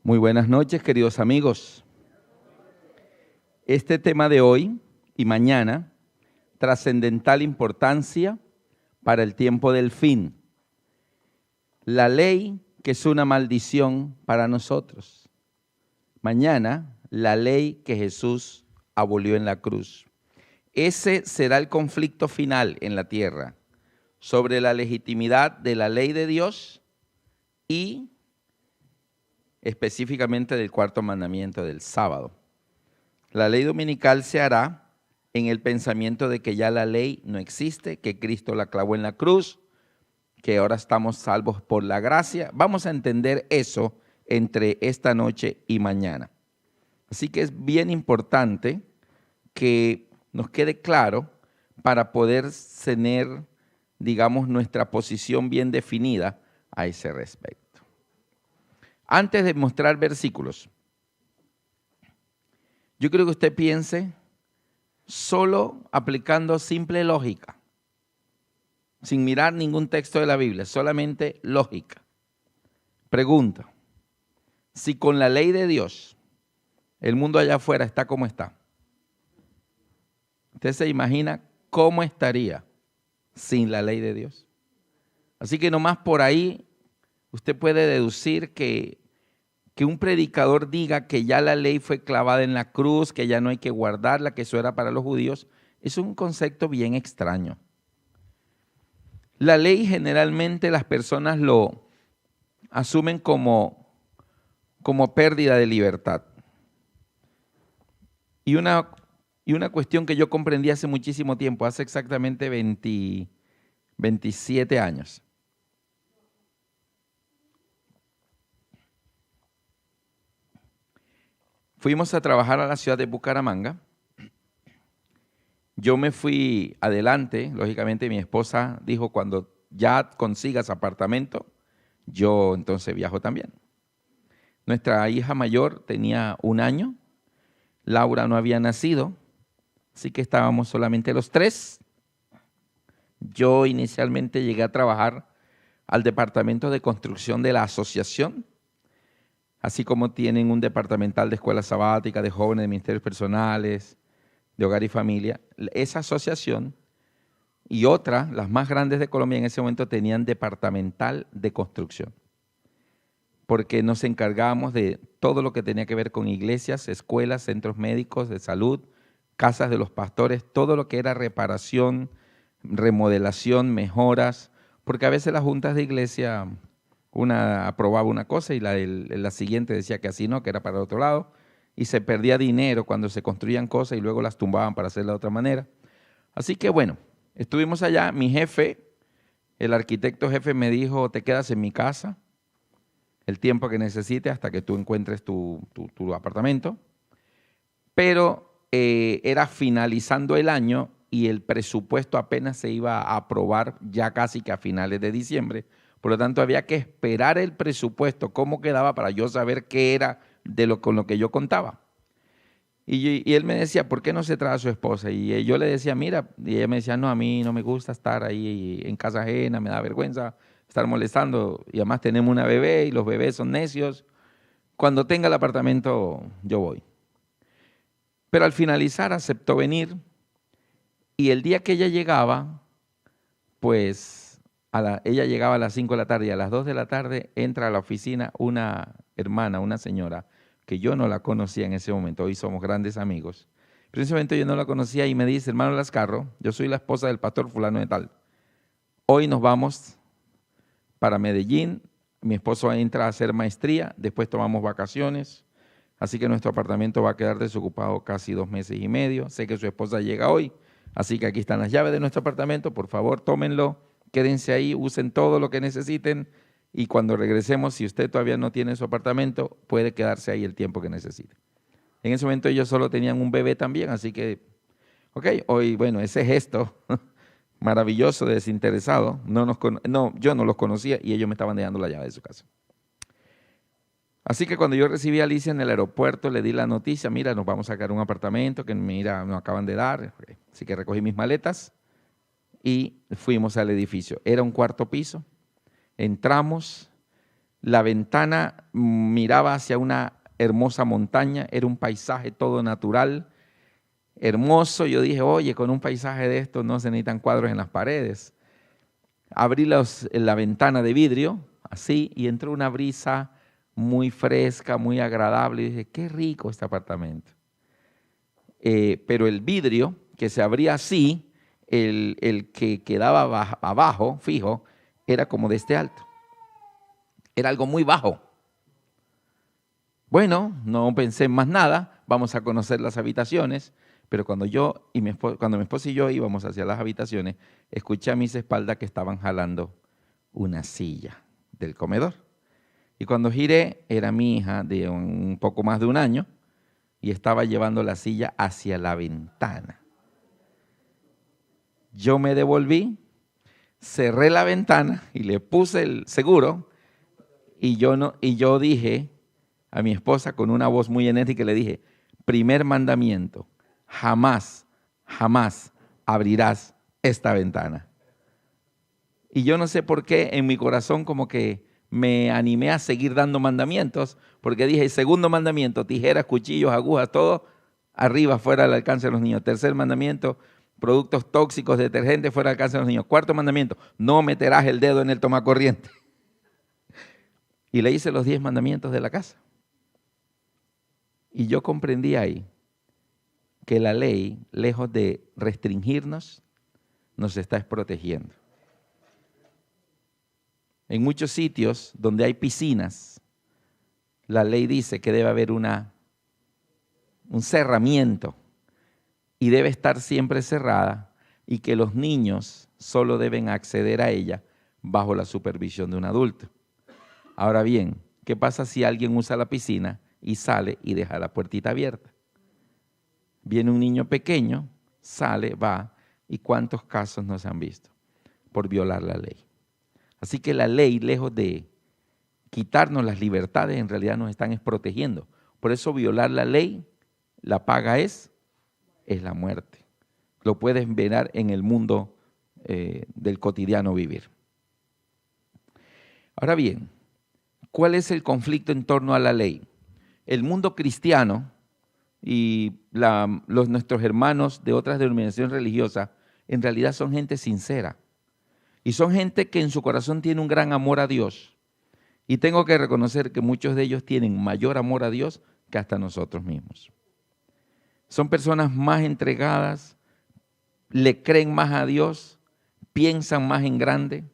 Muy buenas noches, queridos amigos. Este tema de hoy y mañana, trascendental importancia para el tiempo del fin. La ley que es una maldición para nosotros. Mañana, la ley que Jesús abolió en la cruz. Ese será el conflicto final en la tierra sobre la legitimidad de la ley de Dios y específicamente del cuarto mandamiento del sábado. La ley dominical se hará en el pensamiento de que ya la ley no existe, que Cristo la clavó en la cruz, que ahora estamos salvos por la gracia. Vamos a entender eso entre esta noche y mañana. Así que es bien importante que nos quede claro para poder tener, digamos, nuestra posición bien definida a ese respecto. Antes de mostrar versículos, yo creo que usted piense solo aplicando simple lógica, sin mirar ningún texto de la Biblia, solamente lógica. Pregunta, si con la ley de Dios el mundo allá afuera está como está, ¿usted se imagina cómo estaría sin la ley de Dios? Así que nomás por ahí usted puede deducir que un predicador diga que ya la ley fue clavada en la cruz, que ya no hay que guardarla, que eso era para los judíos, es un concepto bien extraño. La ley generalmente las personas lo asumen como pérdida de libertad. Y una cuestión que yo comprendí hace muchísimo tiempo, hace exactamente 27 años. Fuimos a trabajar a la ciudad de Bucaramanga. Yo me fui adelante, lógicamente mi esposa dijo, cuando ya consigas apartamento, yo entonces viajo también. Nuestra hija mayor tenía 1 año, Laura no había nacido, así que estábamos solamente los 3. Yo inicialmente llegué a trabajar al departamento de construcción de la asociación, así como tienen un departamental de escuela sabática, de jóvenes, de ministerios personales, de hogar y familia. Esa asociación y otra, las más grandes de Colombia en ese momento, tenían departamental de construcción, porque nos encargábamos de todo lo que tenía que ver con iglesias, escuelas, centros médicos de salud, casas de los pastores, todo lo que era reparación, remodelación, mejoras, porque a veces las juntas de iglesia, una aprobaba una cosa y la siguiente decía que así no, que era para el otro lado, y se perdía dinero cuando se construían cosas y luego las tumbaban para hacerla de otra manera. Así que bueno, estuvimos allá, mi jefe, el arquitecto jefe me dijo, te quedas en mi casa el tiempo que necesites hasta que tú encuentres tu apartamento, pero era finalizando el año y el presupuesto apenas se iba a aprobar ya casi que a finales de diciembre. Por lo tanto, había que esperar el presupuesto, cómo quedaba, para yo saber qué era con lo que yo contaba. Y él me decía, ¿por qué no se trae a su esposa? Y yo le decía, mira, y ella me decía, no, a mí no me gusta estar ahí en casa ajena, me da vergüenza estar molestando. Y además tenemos una bebé y los bebés son necios. Cuando tenga el apartamento, yo voy. Pero al finalizar aceptó venir y el día que ella llegaba, pues ella llegaba a las 5 de la tarde y a las 2 de la tarde entra a la oficina una hermana, una señora, que yo no la conocía en ese momento, hoy somos grandes amigos. Pero en ese momento yo no la conocía y me dice, hermano Lascarro, yo soy la esposa del pastor fulano de tal. Hoy nos vamos para Medellín, mi esposo entra a hacer maestría, después tomamos vacaciones, así que nuestro apartamento va a quedar desocupado casi 2 meses y medio. Sé que su esposa llega hoy, así que aquí están las llaves de nuestro apartamento, por favor tómenlo. Quédense ahí, usen todo lo que necesiten y cuando regresemos, si usted todavía no tiene su apartamento, puede quedarse ahí el tiempo que necesite. En ese momento ellos solo tenían un bebé también, así que, ok, hoy, bueno, ese gesto maravilloso, desinteresado, yo no los conocía y ellos me estaban dejando la llave de su casa. Así que cuando yo recibí a Alicia en el aeropuerto, le di la noticia, mira, nos vamos a sacar un apartamento que mira, nos acaban de dar, así que recogí mis maletas y fuimos al edificio. Era un 4º piso, entramos La ventana miraba hacia una hermosa montaña, era un paisaje todo natural, hermoso. Yo dije, oye, con un paisaje de esto no se necesitan cuadros en las paredes. Abrí la ventana de vidrio, así, y entró una brisa muy fresca, muy agradable. Y dije, qué rico este apartamento. Pero el vidrio que se abría así, el que quedaba abajo, fijo, era como de este alto. Era algo muy bajo. Bueno, no pensé en más nada, vamos a conocer las habitaciones, pero cuando mi esposa y yo íbamos hacia las habitaciones, escuché a mis espaldas que estaban jalando una silla del comedor. Y cuando giré, era mi hija de un poco más de un año y estaba llevando la silla hacia la ventana. Yo me devolví, cerré la ventana y le puse el seguro y yo dije a mi esposa con una voz muy enérgica, le dije, primer mandamiento, jamás, jamás abrirás esta ventana. Y yo no sé por qué en mi corazón como que me animé a seguir dando mandamientos, porque dije, segundo mandamiento, tijeras, cuchillos, agujas, todo arriba, fuera del alcance de los niños. Tercer mandamiento, productos tóxicos, detergentes, fuera del alcance de los niños. Cuarto mandamiento, no meterás el dedo en el tomacorriente. Y le hice los 10 mandamientos de la casa. Y yo comprendí ahí que la ley, lejos de restringirnos, nos está protegiendo. En muchos sitios donde hay piscinas, la ley dice que debe haber un cerramiento y debe estar siempre cerrada y que los niños solo deben acceder a ella bajo la supervisión de un adulto. Ahora bien, ¿qué pasa si alguien usa la piscina y sale y deja la puertita abierta? Viene un niño pequeño, sale, va, ¿y cuántos casos no se han visto por violar la ley? Así que la ley, lejos de quitarnos las libertades, en realidad nos están protegiendo. Por eso violar la ley, la paga es la muerte. Lo puedes ver en el mundo del cotidiano vivir. Ahora bien, ¿cuál es el conflicto en torno a la ley? El mundo cristiano y nuestros hermanos de otras denominaciones religiosas en realidad son gente sincera. Y son gente que en su corazón tiene un gran amor a Dios. Y tengo que reconocer que muchos de ellos tienen mayor amor a Dios que hasta nosotros mismos. Son personas más entregadas, le creen más a Dios, piensan más en grande.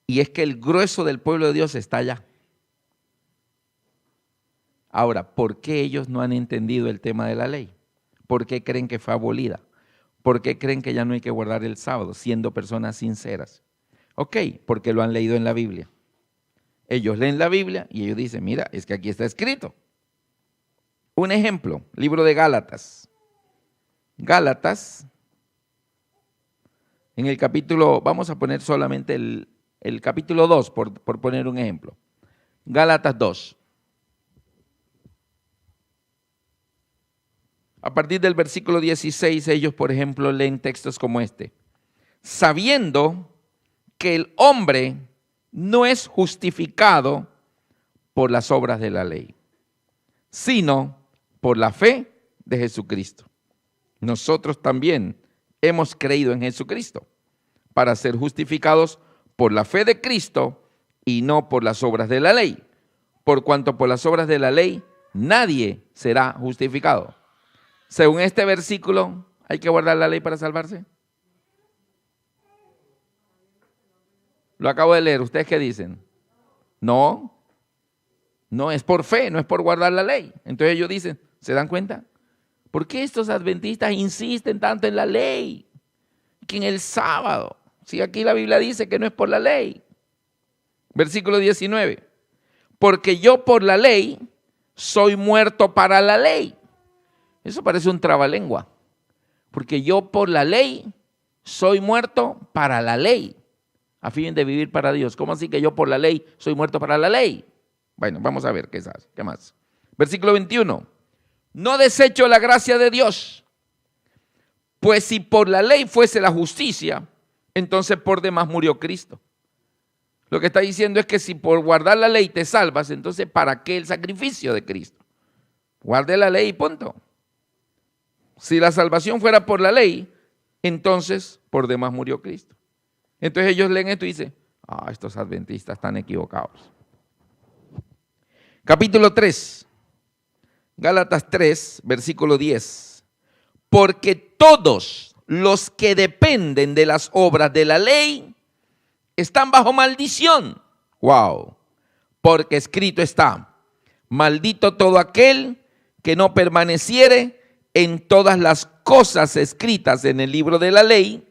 Y es que el grueso del pueblo de Dios está allá. Ahora, ¿por qué ellos no han entendido el tema de la ley? ¿Por qué creen que fue abolida? ¿Por qué creen que ya no hay que guardar el sábado, siendo personas sinceras? Ok, porque lo han leído en la Biblia. Ellos leen la Biblia y ellos dicen, mira, es que aquí está escrito. Un ejemplo, libro de Gálatas. Gálatas, en el capítulo, vamos a poner solamente el capítulo 2, por poner un ejemplo. Gálatas 2. A partir del versículo 16, ellos, por ejemplo, leen textos como este. Sabiendo que el hombre no es justificado por las obras de la ley, sino por la fe de Jesucristo. Nosotros también hemos creído en Jesucristo para ser justificados por la fe de Cristo y no por las obras de la ley. Por cuanto por las obras de la ley nadie será justificado. Según este versículo, ¿hay que guardar la ley para salvarse? Lo acabo de leer. ¿Ustedes qué dicen? No, no es por fe, no es por guardar la ley. Entonces ellos dicen, ¿se dan cuenta? ¿Por qué estos adventistas insisten tanto en la ley? Que en el sábado, si aquí la Biblia dice que no es por la ley. Versículo 19. Porque yo por la ley soy muerto para la ley. Eso parece un trabalengua, porque yo por la ley soy muerto para la ley, a fin de vivir para Dios. ¿Cómo así que yo por la ley soy muerto para la ley? Bueno, vamos a ver qué más. Versículo 21. No desecho la gracia de Dios, pues si por la ley fuese la justicia, entonces por demás murió Cristo. Lo que está diciendo es que si por guardar la ley te salvas, entonces ¿para qué el sacrificio de Cristo? Guarde la ley y punto. Si la salvación fuera por la ley, entonces por demás murió Cristo. Entonces ellos leen esto y dicen, estos adventistas están equivocados. Capítulo 3, Gálatas 3, versículo 10. Porque todos los que dependen de las obras de la ley están bajo maldición. Wow. Porque escrito está, maldito todo aquel que no permaneciere en todas las cosas escritas en el libro de la ley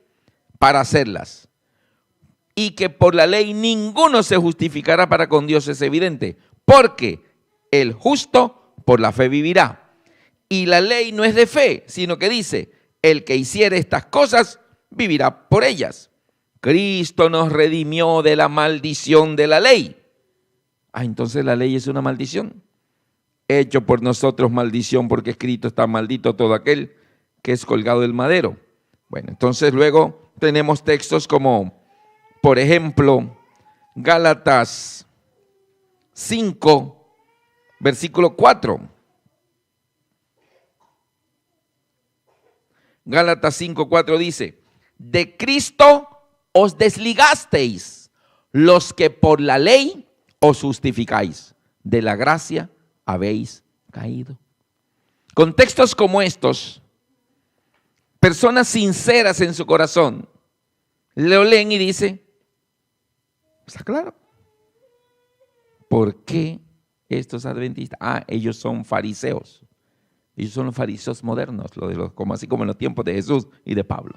para hacerlas. Y que por la ley ninguno se justificará para con Dios, es evidente. Porque el justo por la fe vivirá. Y la ley no es de fe, sino que dice, el que hiciere estas cosas vivirá por ellas. Cristo nos redimió de la maldición de la ley. Entonces la ley es una maldición. Hecho por nosotros maldición, porque escrito está, maldito todo aquel que es colgado del madero. Bueno, entonces luego tenemos textos como, por ejemplo, Gálatas 5, versículo 4. Gálatas 5, 4 dice, de Cristo os desligasteis, los que por la ley os justificáis, de la gracia habéis caído. Con textos como estos, personas sinceras en su corazón lo leen y dicen, está claro. ¿Por qué estos adventistas? Ellos son fariseos. Ellos son los fariseos modernos, como así como en los tiempos de Jesús y de Pablo.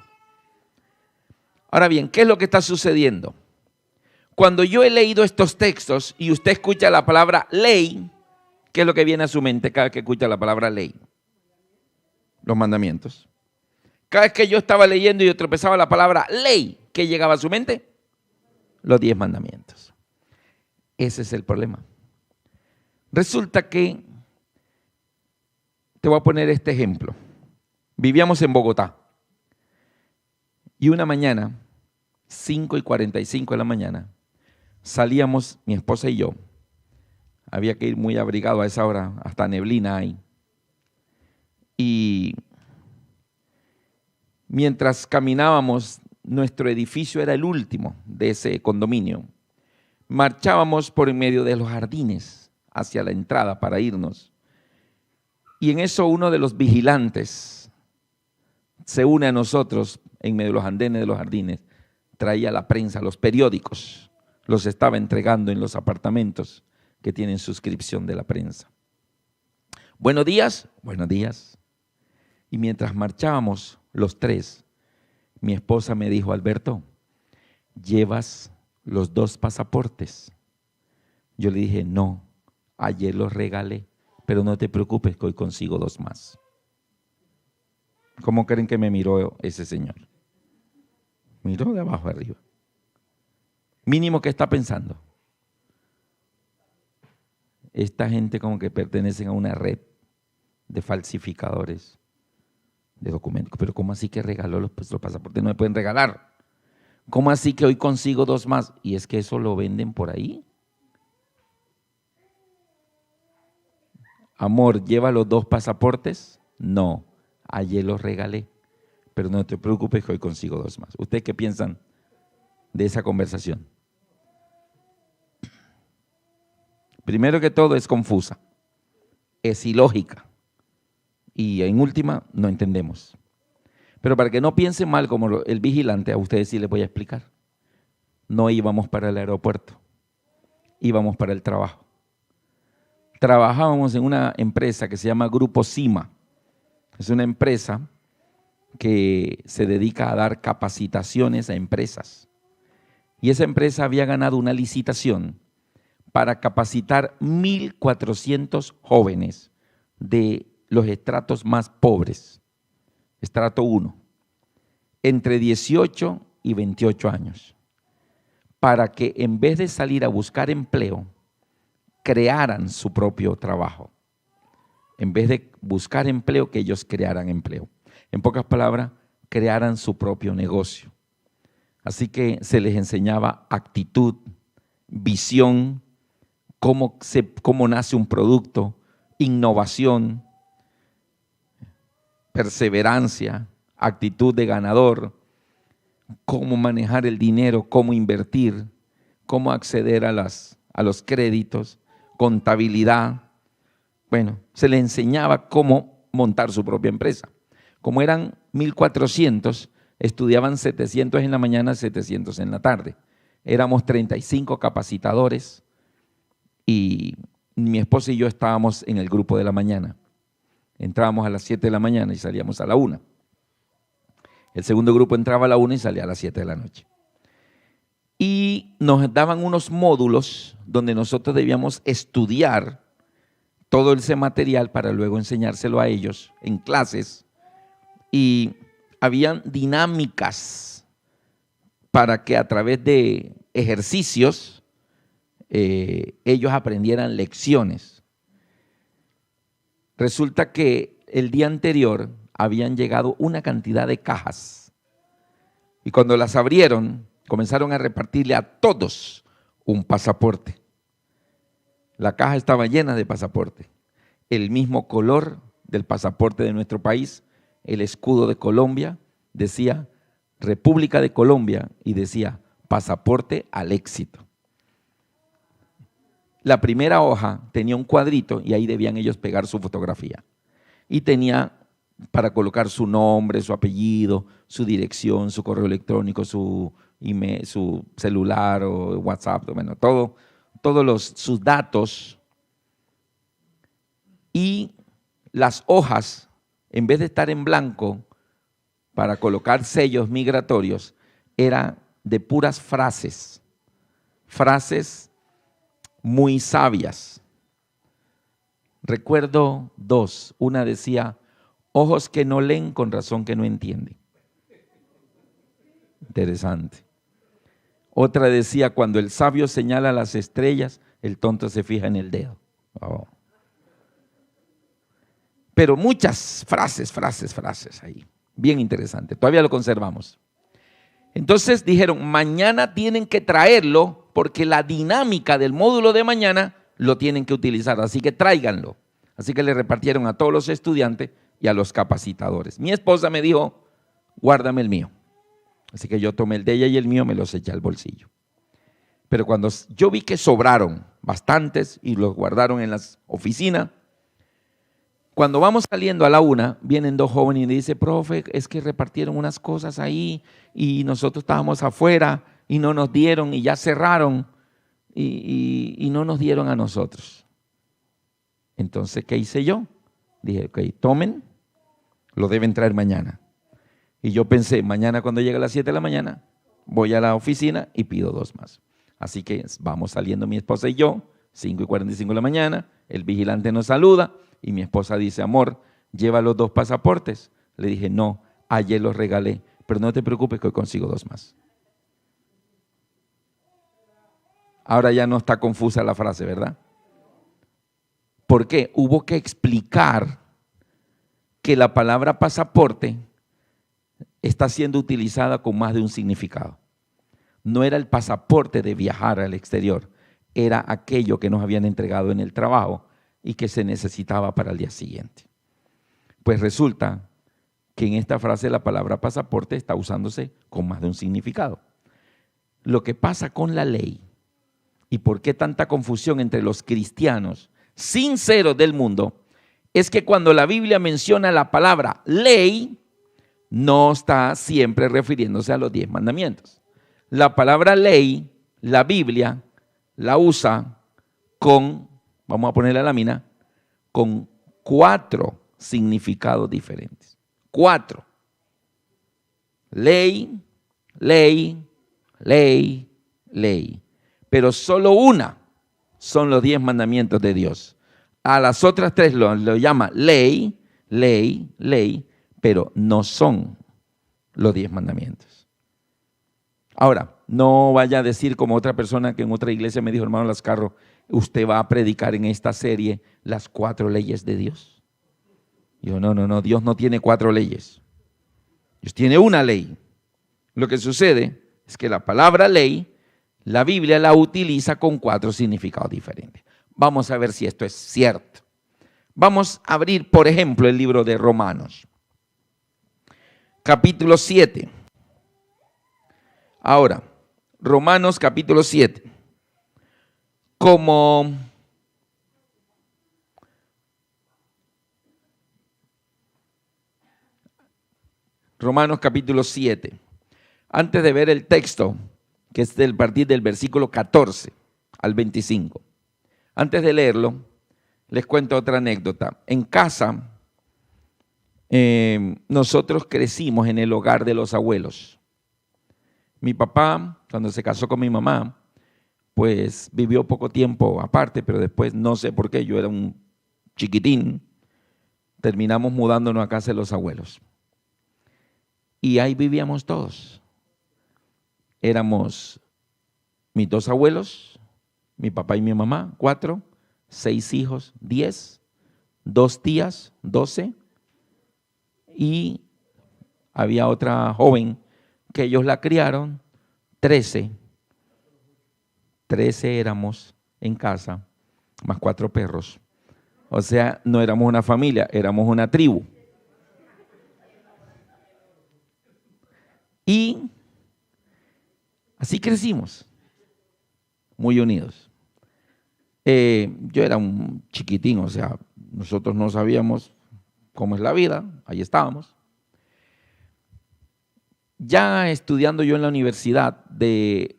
Ahora bien, ¿qué es lo que está sucediendo? Cuando yo he leído estos textos y usted escucha la palabra ley, ¿qué es lo que viene a su mente cada vez que escucha la palabra ley? Los mandamientos. Cada vez que yo estaba leyendo y yo tropezaba la palabra ley, ¿qué llegaba a su mente? Los 10 mandamientos. Ese es el problema. Resulta que, te voy a poner este ejemplo. Vivíamos en Bogotá y una mañana, 5:45 de la mañana, salíamos mi esposa y yo. Había que ir muy abrigado a esa hora, hasta neblina hay. Y mientras caminábamos, nuestro edificio era el último de ese condominio. Marchábamos por en medio de los jardines hacia la entrada para irnos. Y en eso uno de los vigilantes se une a nosotros en medio de los andenes de los jardines. Traía la prensa, los periódicos, los estaba entregando en los apartamentos que tienen suscripción de la prensa. Buenos días, buenos días. Y mientras marchábamos los tres, mi esposa me dijo, Alberto, ¿llevas los 2 pasaportes? Yo le dije, no, ayer los regalé, pero no te preocupes que hoy consigo 2 más. ¿Cómo creen que me miró ese señor? Miró de abajo arriba. Mínimo, ¿qué está pensando? Esta gente como que pertenecen a una red de falsificadores de documentos. Pero ¿cómo así que regaló los pasaportes? No me pueden regalar. ¿Cómo así que hoy consigo 2 más? Y es que eso lo venden por ahí. Amor, ¿lleva los 2 pasaportes? No, ayer los regalé. Pero no te preocupes que hoy consigo 2 más. ¿Ustedes qué piensan de esa conversación? Primero que todo es confusa, es ilógica y en última no entendemos. Pero para que no piensen mal como el vigilante, a ustedes sí les voy a explicar. No íbamos para el aeropuerto, íbamos para el trabajo. Trabajábamos en una empresa que se llama Grupo Cima. Es una empresa que se dedica a dar capacitaciones a empresas. Y esa empresa había ganado una licitación para capacitar 1,400 jóvenes de los estratos más pobres, estrato 1, entre 18 y 28 años, para que en vez de salir a buscar empleo, crearan su propio trabajo. En vez de buscar empleo, que ellos crearan empleo. En pocas palabras, crearan su propio negocio. Así que se les enseñaba actitud, visión, cómo nace un producto, innovación, perseverancia, actitud de ganador, cómo manejar el dinero, cómo invertir, cómo acceder a los créditos, contabilidad. Bueno, se le enseñaba cómo montar su propia empresa. Como eran 1,400, estudiaban 700 en la mañana, 700 en la tarde. Éramos 35 capacitadores y mi esposa y yo estábamos en el grupo de la mañana. Entrábamos a las 7 de la mañana y salíamos a la 1. El segundo grupo entraba a la 1 y salía a las 7 de la noche. Y nos daban unos módulos donde nosotros debíamos estudiar todo ese material para luego enseñárselo a ellos en clases. Y habían dinámicas para que a través de ejercicios ellos aprendieran lecciones. Resulta que el día anterior habían llegado una cantidad de cajas y cuando las abrieron comenzaron a repartirle a todos un pasaporte. La caja estaba llena de pasaportes, el mismo color del pasaporte de nuestro país, el escudo de Colombia decía República de Colombia y decía pasaporte al éxito. La primera hoja tenía un cuadrito y ahí debían ellos pegar su fotografía. Y tenía para colocar su nombre, su apellido, su dirección, su correo electrónico, su email, su celular o WhatsApp, bueno, todos sus datos. Y las hojas, en vez de estar en blanco para colocar sellos migratorios, era de puras frases muy sabias. Recuerdo dos. Una decía, ojos que no leen, con razón que no entienden. Interesante. Otra decía, cuando el sabio señala las estrellas, el tonto se fija en el dedo. Oh. Pero muchas frases ahí. Bien interesante. Todavía lo conservamos. Entonces dijeron, mañana tienen que traerlo porque la dinámica del módulo de mañana lo tienen que utilizar, así que tráiganlo. Así que le repartieron a todos los estudiantes y a los capacitadores. Mi esposa me dijo, guárdame el mío. Así que yo tomé el de ella y el mío me los eché al bolsillo. Pero cuando yo vi que sobraron bastantes y los guardaron en las oficinas, cuando vamos saliendo a la 1, vienen dos jóvenes y me dicen, profe, es que repartieron unas cosas ahí y nosotros estábamos afuera y no nos dieron y ya cerraron y no nos dieron a nosotros. Entonces, ¿qué hice yo? Dije, ok, tomen, lo deben traer mañana. Y yo pensé, mañana cuando llegue a las 7 de la mañana, voy a la oficina y pido dos más. Así que vamos saliendo mi esposa y yo, 5:45 de la mañana, el vigilante nos saluda y mi esposa dice, amor, lleva los dos pasaportes. Le dije, no, ayer los regalé, pero no te preocupes que hoy consigo dos más. Ahora ya no está confusa la frase, ¿verdad? ¿Por qué? Hubo que explicar que la palabra pasaporte está siendo utilizada con más de un significado. No era el pasaporte de viajar al exterior, era aquello que nos habían entregado en el trabajo y que se necesitaba para el día siguiente. Pues resulta que en esta frase la palabra pasaporte está usándose con más de un significado. Lo que pasa con la ley y por qué tanta confusión entre los cristianos sinceros del mundo es que cuando la Biblia menciona la palabra ley, no está siempre refiriéndose a los 10 mandamientos. La palabra ley, la Biblia la usa con, vamos a poner la lámina, con 4 significados diferentes. 4. Ley, ley, ley, ley. Pero solo una son los 10 mandamientos de Dios. A las otras 3 lo llama ley, ley, ley, pero no son los 10 mandamientos. Ahora, no vaya a decir como otra persona que en otra iglesia me dijo, hermano Lascarro, usted va a predicar en esta serie las 4 leyes de Dios. Yo, no, Dios no tiene 4 leyes. Dios tiene una ley. Lo que sucede es que la palabra ley la Biblia la utiliza con 4 significados diferentes. Vamos a ver si esto es cierto. Vamos a abrir, por ejemplo, el libro de Romanos, capítulo 7. Ahora, Romanos capítulo 7. Romanos capítulo 7. Antes de ver el texto, que es del partir del versículo 14 al 25. Antes de leerlo, les cuento otra anécdota. En casa, nosotros crecimos en el hogar de los abuelos. Mi papá, cuando se casó con mi mamá, pues vivió poco tiempo aparte, pero después no sé por qué, yo era un chiquitín, terminamos mudándonos a casa de los abuelos. Y ahí vivíamos todos. Éramos mis 2 abuelos, mi papá y mi mamá, 4, 6 hijos, 10, 2 tías, 12, y había otra joven que ellos la criaron, 13. 13 éramos en casa, más 4 perros. O sea, no éramos una familia, éramos una tribu. Y así crecimos, muy unidos. Yo era un chiquitín, o sea, nosotros no sabíamos cómo es la vida, ahí estábamos. Ya estudiando yo en la universidad, de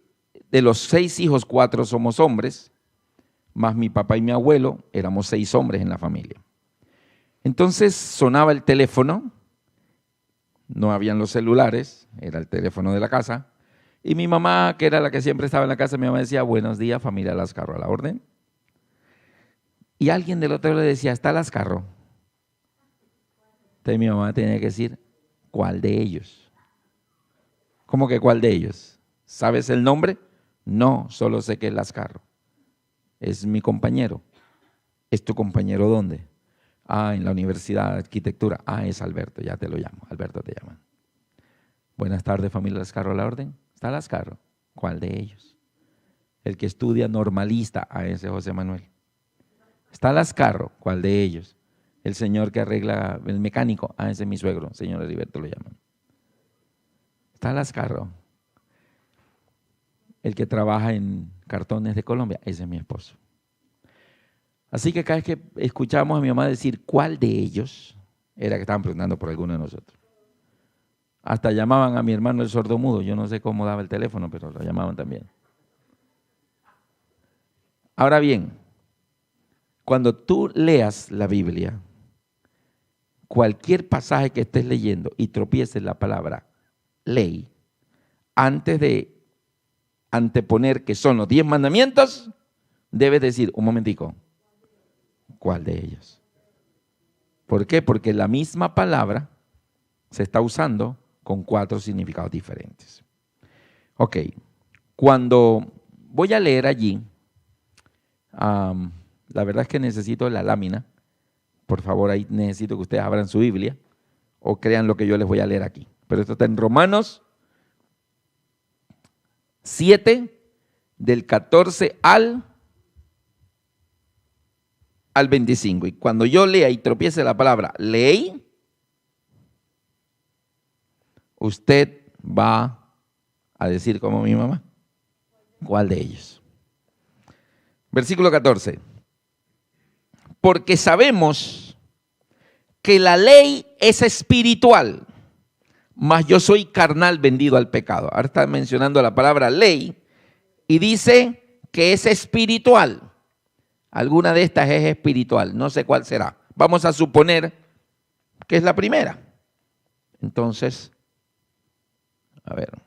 los 6 hijos, 4 somos hombres, más mi papá y mi abuelo, éramos 6 hombres en la familia. Entonces sonaba el teléfono, no habían los celulares, era el teléfono de la casa, y mi mamá, que era la que siempre estaba en la casa, mi mamá decía, buenos días, familia Lascarro, a la orden. Y alguien del otro le decía, ¿está Lascarro? Entonces mi mamá tenía que decir, ¿cuál de ellos? ¿Cómo que cuál de ellos? ¿Sabes el nombre? No, solo sé que es Lascarro. Es mi compañero. ¿Es tu compañero dónde? Ah, en la Universidad de Arquitectura. Ah, es Alberto, ya te lo llamo. Alberto te llaman. Buenas tardes, familia Lascarro, a la orden. ¿Está Lascarro? ¿Cuál de ellos? El que estudia normalista, a ese José Manuel. ¿Está Lascarro? ¿Cuál de ellos? El señor que arregla, el mecánico, a ese es mi suegro, señor Heriberto lo llaman. ¿Está Lascarro? El que trabaja en cartones de Colombia, ese es mi esposo. Así que cada vez que escuchábamos a mi mamá decir cuál de ellos, era que estaban preguntando por alguno de nosotros. Hasta llamaban a mi hermano el sordomudo, yo no sé cómo daba el teléfono, pero lo llamaban también. Ahora bien, cuando tú leas la Biblia, cualquier pasaje que estés leyendo y tropieces la palabra ley, antes de anteponer que son los 10 mandamientos, debes decir, un momentico, ¿cuál de ellos? ¿Por qué? Porque la misma palabra se está usando con 4 significados diferentes. Ok, cuando voy a leer allí, la verdad es que necesito la lámina. Por favor, ahí necesito que ustedes abran su Biblia o crean lo que yo les voy a leer aquí. Pero esto está en Romanos 7, del 14 al 25. Y cuando yo lea y tropiece la palabra ley, usted va a decir como mi mamá, ¿cuál de ellos? Versículo 14. Porque sabemos que la ley es espiritual, mas yo soy carnal vendido al pecado. Ahora está mencionando la palabra ley y dice que es espiritual. Alguna de estas es espiritual, no sé cuál será. Vamos a suponer que es la primera. Entonces, a ver.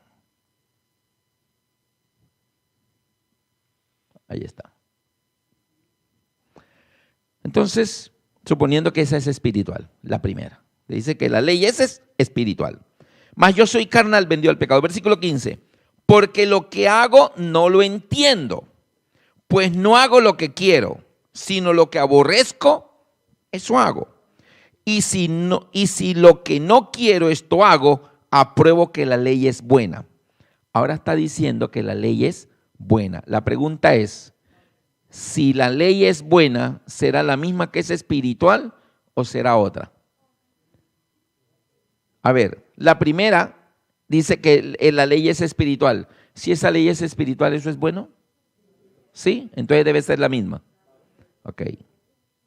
Ahí está. Entonces, suponiendo que esa es espiritual, la primera. Dice que la ley esa es espiritual. Mas yo soy carnal, vendido al pecado. Versículo 15. Porque lo que hago no lo entiendo, pues no hago lo que quiero, sino lo que aborrezco, eso hago. Y si lo que no quiero, esto hago, apruebo que la ley es buena. Ahora está diciendo que la ley es buena. La pregunta es, si la ley es buena, ¿será la misma que es espiritual o será otra? A ver, la primera dice que la ley es espiritual. Si esa ley es espiritual, ¿eso es bueno? Sí, entonces debe ser la misma. Ok,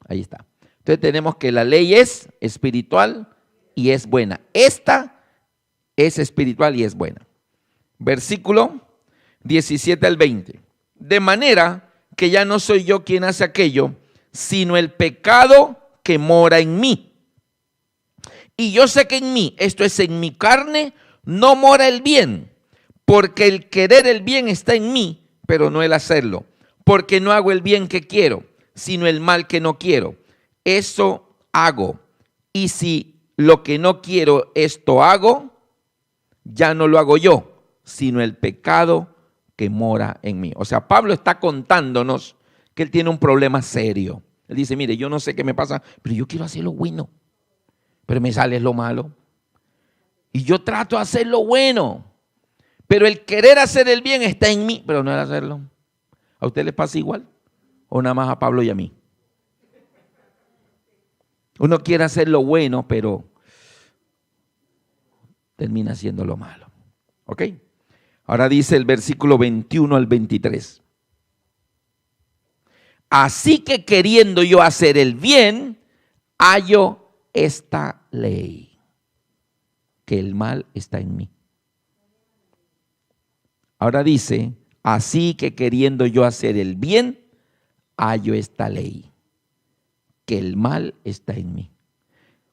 ahí está. Entonces tenemos que la ley es espiritual y es buena. Esta es espiritual y es buena. Versículo 17 al 20. De manera que ya no soy yo quien hace aquello, sino el pecado que mora en mí. Y yo sé que en mí, esto es en mi carne, no mora el bien, porque el querer el bien está en mí, pero no el hacerlo. Porque no hago el bien que quiero, sino el mal que no quiero. Eso hago. Y si lo que no quiero, esto hago, ya no lo hago yo, sino el pecado que mora en mí. O sea, Pablo está contándonos que él tiene un problema serio. Él dice, mire, yo no sé qué me pasa, pero yo quiero hacer lo bueno, pero me sale lo malo. Y yo trato de hacer lo bueno, pero el querer hacer el bien está en mí, pero no el hacerlo. ¿A usted le pasa igual? ¿O nada más a Pablo y a mí? Uno quiere hacer lo bueno, pero termina haciendo lo malo. ¿Ok? Ahora dice el versículo 21 al 23. Así que queriendo yo hacer el bien, hallo esta ley, que el mal está en mí. Ahora dice, así que queriendo yo hacer el bien, hallo esta ley, que el mal está en mí.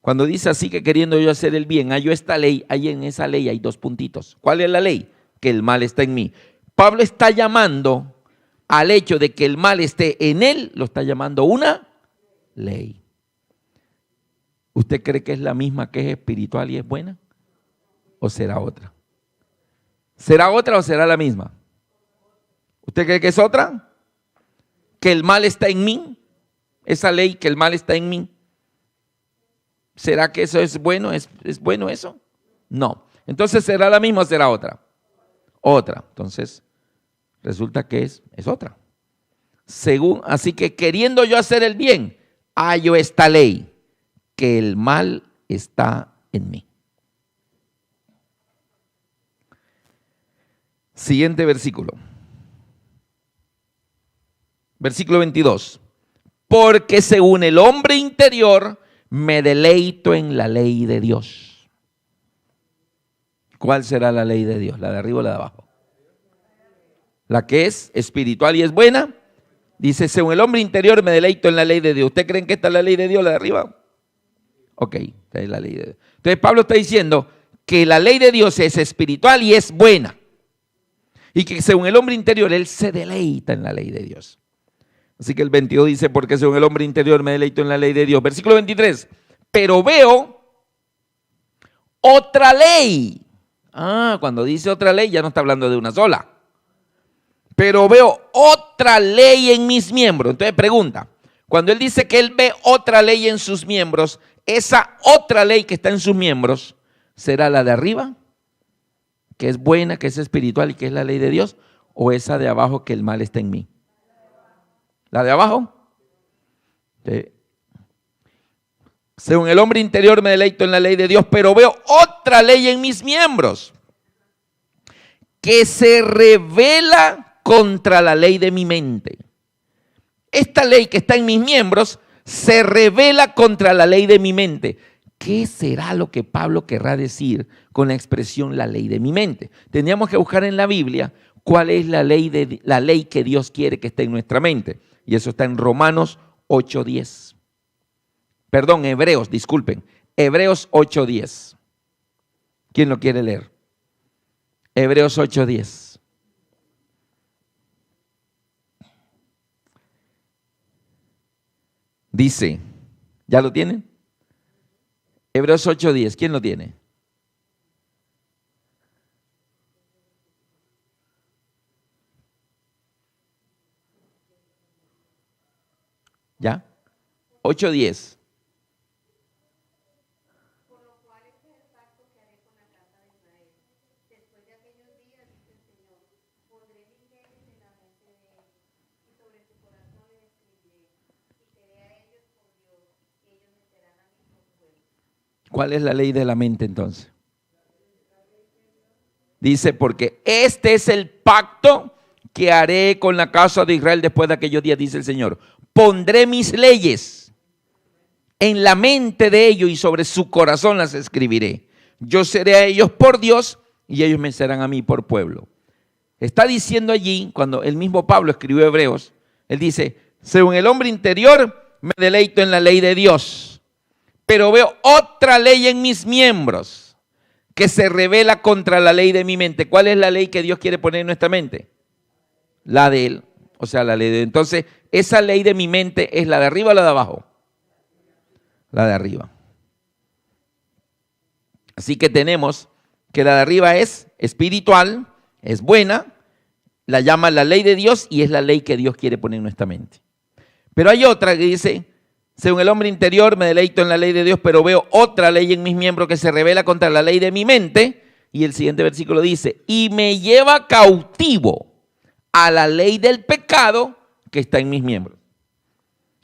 Cuando dice así que queriendo yo hacer el bien, hallo esta ley, ahí en esa ley hay dos puntitos. ¿Cuál es la ley? Que el mal está en mí. Pablo está llamando al hecho de que el mal esté en él, lo está llamando una ley. ¿Usted cree que es la misma que es espiritual y es buena? ¿O será otra? ¿Será otra o será la misma? ¿Usted cree que es otra? ¿Que el mal está en mí? Esa ley, que el mal está en mí. ¿Será que eso es bueno? ¿Es bueno eso? No. Entonces, ¿será la misma o será otra? Otra. Entonces, resulta que es otra. Así que queriendo yo hacer el bien, hallo esta ley, que el mal está en mí. Siguiente versículo. Versículo 22. Porque según el hombre interior, me deleito en la ley de Dios. ¿Cuál será la ley de Dios? ¿La de arriba o la de abajo? La que es espiritual y es buena. Dice, según el hombre interior me deleito en la ley de Dios. ¿Ustedes creen que esta es la ley de Dios, la de arriba? Ok, esta es la ley de Dios. Entonces Pablo está diciendo que la ley de Dios es espiritual y es buena. Y que según el hombre interior, él se deleita en la ley de Dios. Así que el 22 dice, porque según el hombre interior me deleito en la ley de Dios. Versículo 23, pero veo otra ley. Cuando dice otra ley ya no está hablando de una sola. Pero veo otra ley en mis miembros. Entonces pregunta, cuando él dice que él ve otra ley en sus miembros, esa otra ley que está en sus miembros, ¿será la de arriba? Que es buena, que es espiritual y que es la ley de Dios, o esa de abajo, que el mal está en mí. ¿La de abajo? Sí. Según el hombre interior me deleito en la ley de Dios, pero veo otra ley en mis miembros que se revela contra la ley de mi mente. Esta ley que está en mis miembros se revela contra la ley de mi mente. ¿Qué será lo que Pablo querrá decir con la expresión la ley de mi mente? Tendríamos que buscar en la Biblia cuál es la ley que Dios quiere que esté en nuestra mente. Y eso está en Romanos 8:10. Perdón, Hebreos, disculpen. Hebreos 8:10. ¿Quién lo quiere leer? Hebreos 8:10. Dice, ¿ya lo tienen? Hebreos 8:10, ¿quién lo tiene? ¿Ya? 8:10. ¿Cuál es la ley de la mente entonces? Dice, porque este es el pacto que haré con la casa de Israel después de aquellos días, dice el Señor. Pondré mis leyes en la mente de ellos y sobre su corazón las escribiré. Yo seré a ellos por Dios y ellos me serán a mí por pueblo. Está diciendo allí, cuando el mismo Pablo escribió Hebreos, él dice, según el hombre interior me deleito en la ley de Dios, pero veo otra ley en mis miembros que se revela contra la ley de mi mente. ¿Cuál es la ley que Dios quiere poner en nuestra mente? La de Él, o sea, la ley de Él. Entonces, esa ley de mi mente es la de arriba o la de abajo. La de arriba. Así que tenemos que la de arriba es espiritual, es buena, la llama la ley de Dios y es la ley que Dios quiere poner en nuestra mente. Pero hay otra que dice, según el hombre interior me deleito en la ley de Dios, pero veo otra ley en mis miembros que se revela contra la ley de mi mente. Y el siguiente versículo dice, y me lleva cautivo a la ley del pecado que está en mis miembros.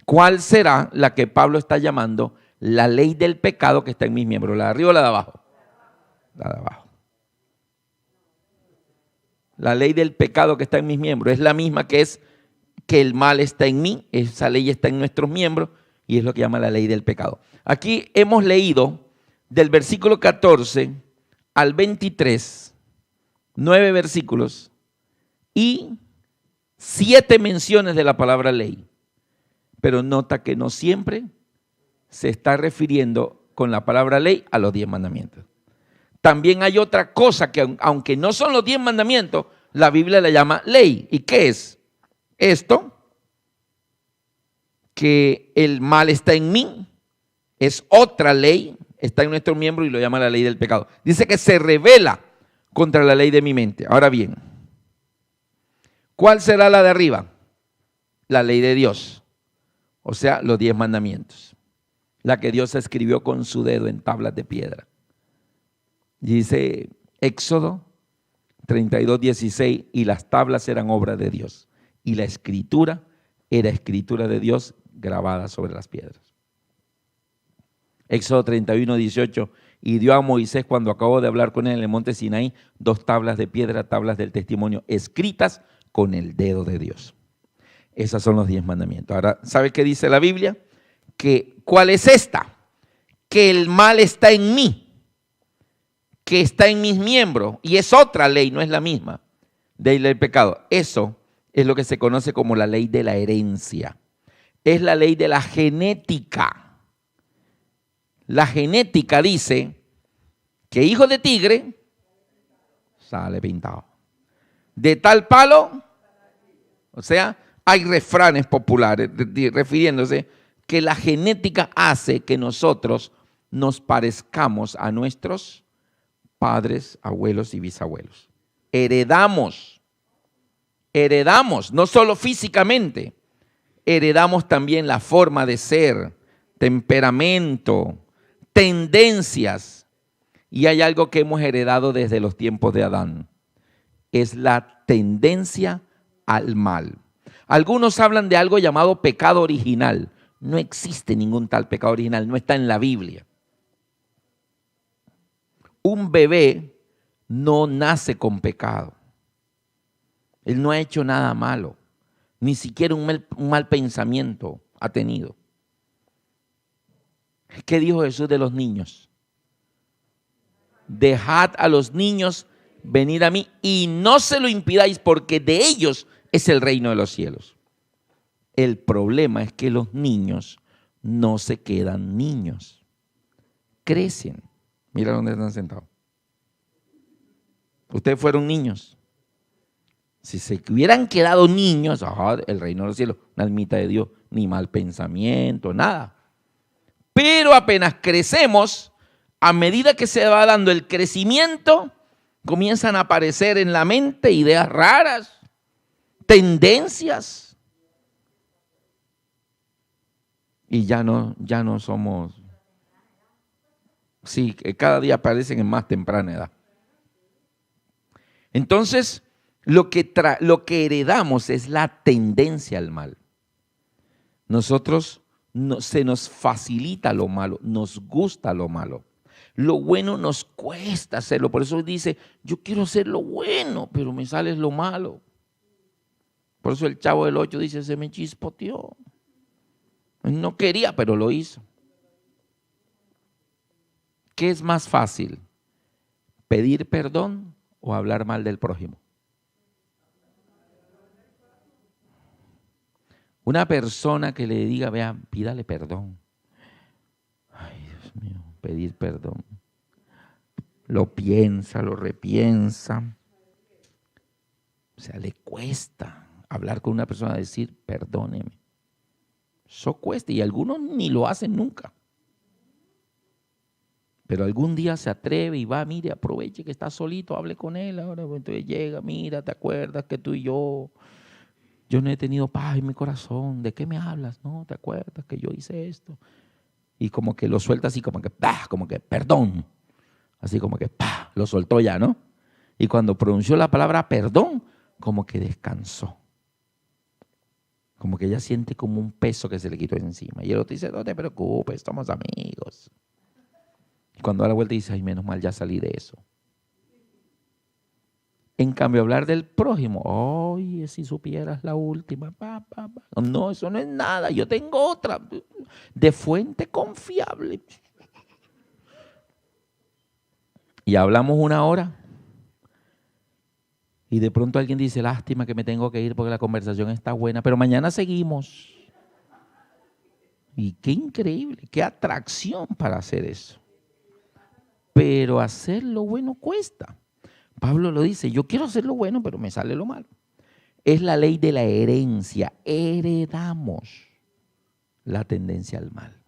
¿Cuál será la que Pablo está llamando la ley del pecado que está en mis miembros? ¿La de arriba o la de abajo? La de abajo. La ley del pecado que está en mis miembros es la misma que es que el mal está en mí. Esa ley está en nuestros miembros y es lo que llama la ley del pecado. Aquí hemos leído del versículo 14 al 23, 9 versículos y 7 menciones de la palabra ley. Pero nota que no siempre se está refiriendo con la palabra ley a los 10 mandamientos. También hay otra cosa que aunque no son los 10 mandamientos, la Biblia la llama ley. ¿Y qué es? Esto, que el mal está en mí, es otra ley, está en nuestro miembro y lo llama la ley del pecado. Dice que se revela contra la ley de mi mente. Ahora bien, ¿cuál será la de arriba? La ley de Dios, o sea, los 10 mandamientos, la que Dios escribió con su dedo en tablas de piedra. Dice Éxodo 32:16, y las tablas eran obra de Dios, y la escritura era escritura de Dios grabada sobre las piedras. Éxodo 31:18, y dio a Moisés, cuando acabó de hablar con él en el monte Sinaí, 2 tablas de piedra, tablas del testimonio, escritas con el dedo de Dios. Esos son los 10 mandamientos. Ahora, ¿sabe qué dice la Biblia? ¿Cuál es esta? Que el mal está en mí, que está en mis miembros, y es otra ley, no es la misma, de ley del pecado. Eso es lo que se conoce como la ley de la herencia. Es la ley de la genética. La genética dice que hijo de tigre sale pintado. De tal palo, o sea, hay refranes populares refiriéndose que la genética hace que nosotros nos parezcamos a nuestros padres, abuelos y bisabuelos. Heredamos, no solo físicamente, heredamos también la forma de ser, temperamento, tendencias. Y hay algo que hemos heredado desde los tiempos de Adán. Es la tendencia al mal. Algunos hablan de algo llamado pecado original. No existe ningún tal pecado original, no está en la Biblia. Un bebé no nace con pecado. Él no ha hecho nada malo, ni siquiera un mal pensamiento ha tenido. ¿Qué dijo Jesús de los niños? Dejad a los niños venir a mí y no se lo impidáis, porque de ellos es el reino de los cielos. El problema es que los niños no se quedan niños, crecen. Mira dónde están sentados. Ustedes fueron niños. Si se hubieran quedado niños, el reino de los cielos, una almita de Dios, ni mal pensamiento, nada. Pero apenas crecemos, a medida que se va dando el crecimiento, comienzan a aparecer en la mente ideas raras, tendencias. Y ya no somos, sí, que cada día aparecen en más temprana edad. Entonces, lo que heredamos es la tendencia al mal. Nosotros se nos facilita lo malo, nos gusta lo malo. Lo bueno nos cuesta hacerlo. Por eso dice, yo quiero hacer lo bueno, pero me sale lo malo. Por eso el Chavo del 8 dice, se me chispoteó. No quería, pero lo hizo. ¿Qué es más fácil? ¿Pedir perdón o hablar mal del prójimo? Una persona que le diga, vea, pídale perdón. Ay, Dios mío, pedir perdón. Lo piensa, lo repiensa. O sea, le cuesta hablar con una persona, decir, perdóneme. Eso cuesta y algunos ni lo hacen nunca. Pero algún día se atreve y va, mire, aproveche que está solito, hable con él. Ahora entonces llega, mira, ¿te acuerdas que tú y yo no he tenido paz en mi corazón? ¿De qué me hablas? No, ¿te acuerdas que yo hice esto? Y como que lo suelta así, como que perdón. Así como que lo soltó ya, ¿no? Y cuando pronunció la palabra perdón, como que descansó. Como que ella siente como un peso que se le quitó encima. Y el otro dice, no te preocupes, somos amigos. Y cuando da la vuelta dice, ay, menos mal, ya salí de eso. En cambio, hablar del prójimo, oye, si supieras la última, no, eso no es nada, yo tengo otra, de fuente confiable. Y hablamos 1 hora. Y de pronto alguien dice, lástima que me tengo que ir porque la conversación está buena, pero mañana seguimos. Y qué increíble, qué atracción para hacer eso. Pero hacer lo bueno cuesta. Pablo lo dice, yo quiero hacer lo bueno, pero me sale lo malo. Es la ley de la herencia. Heredamos la tendencia al mal.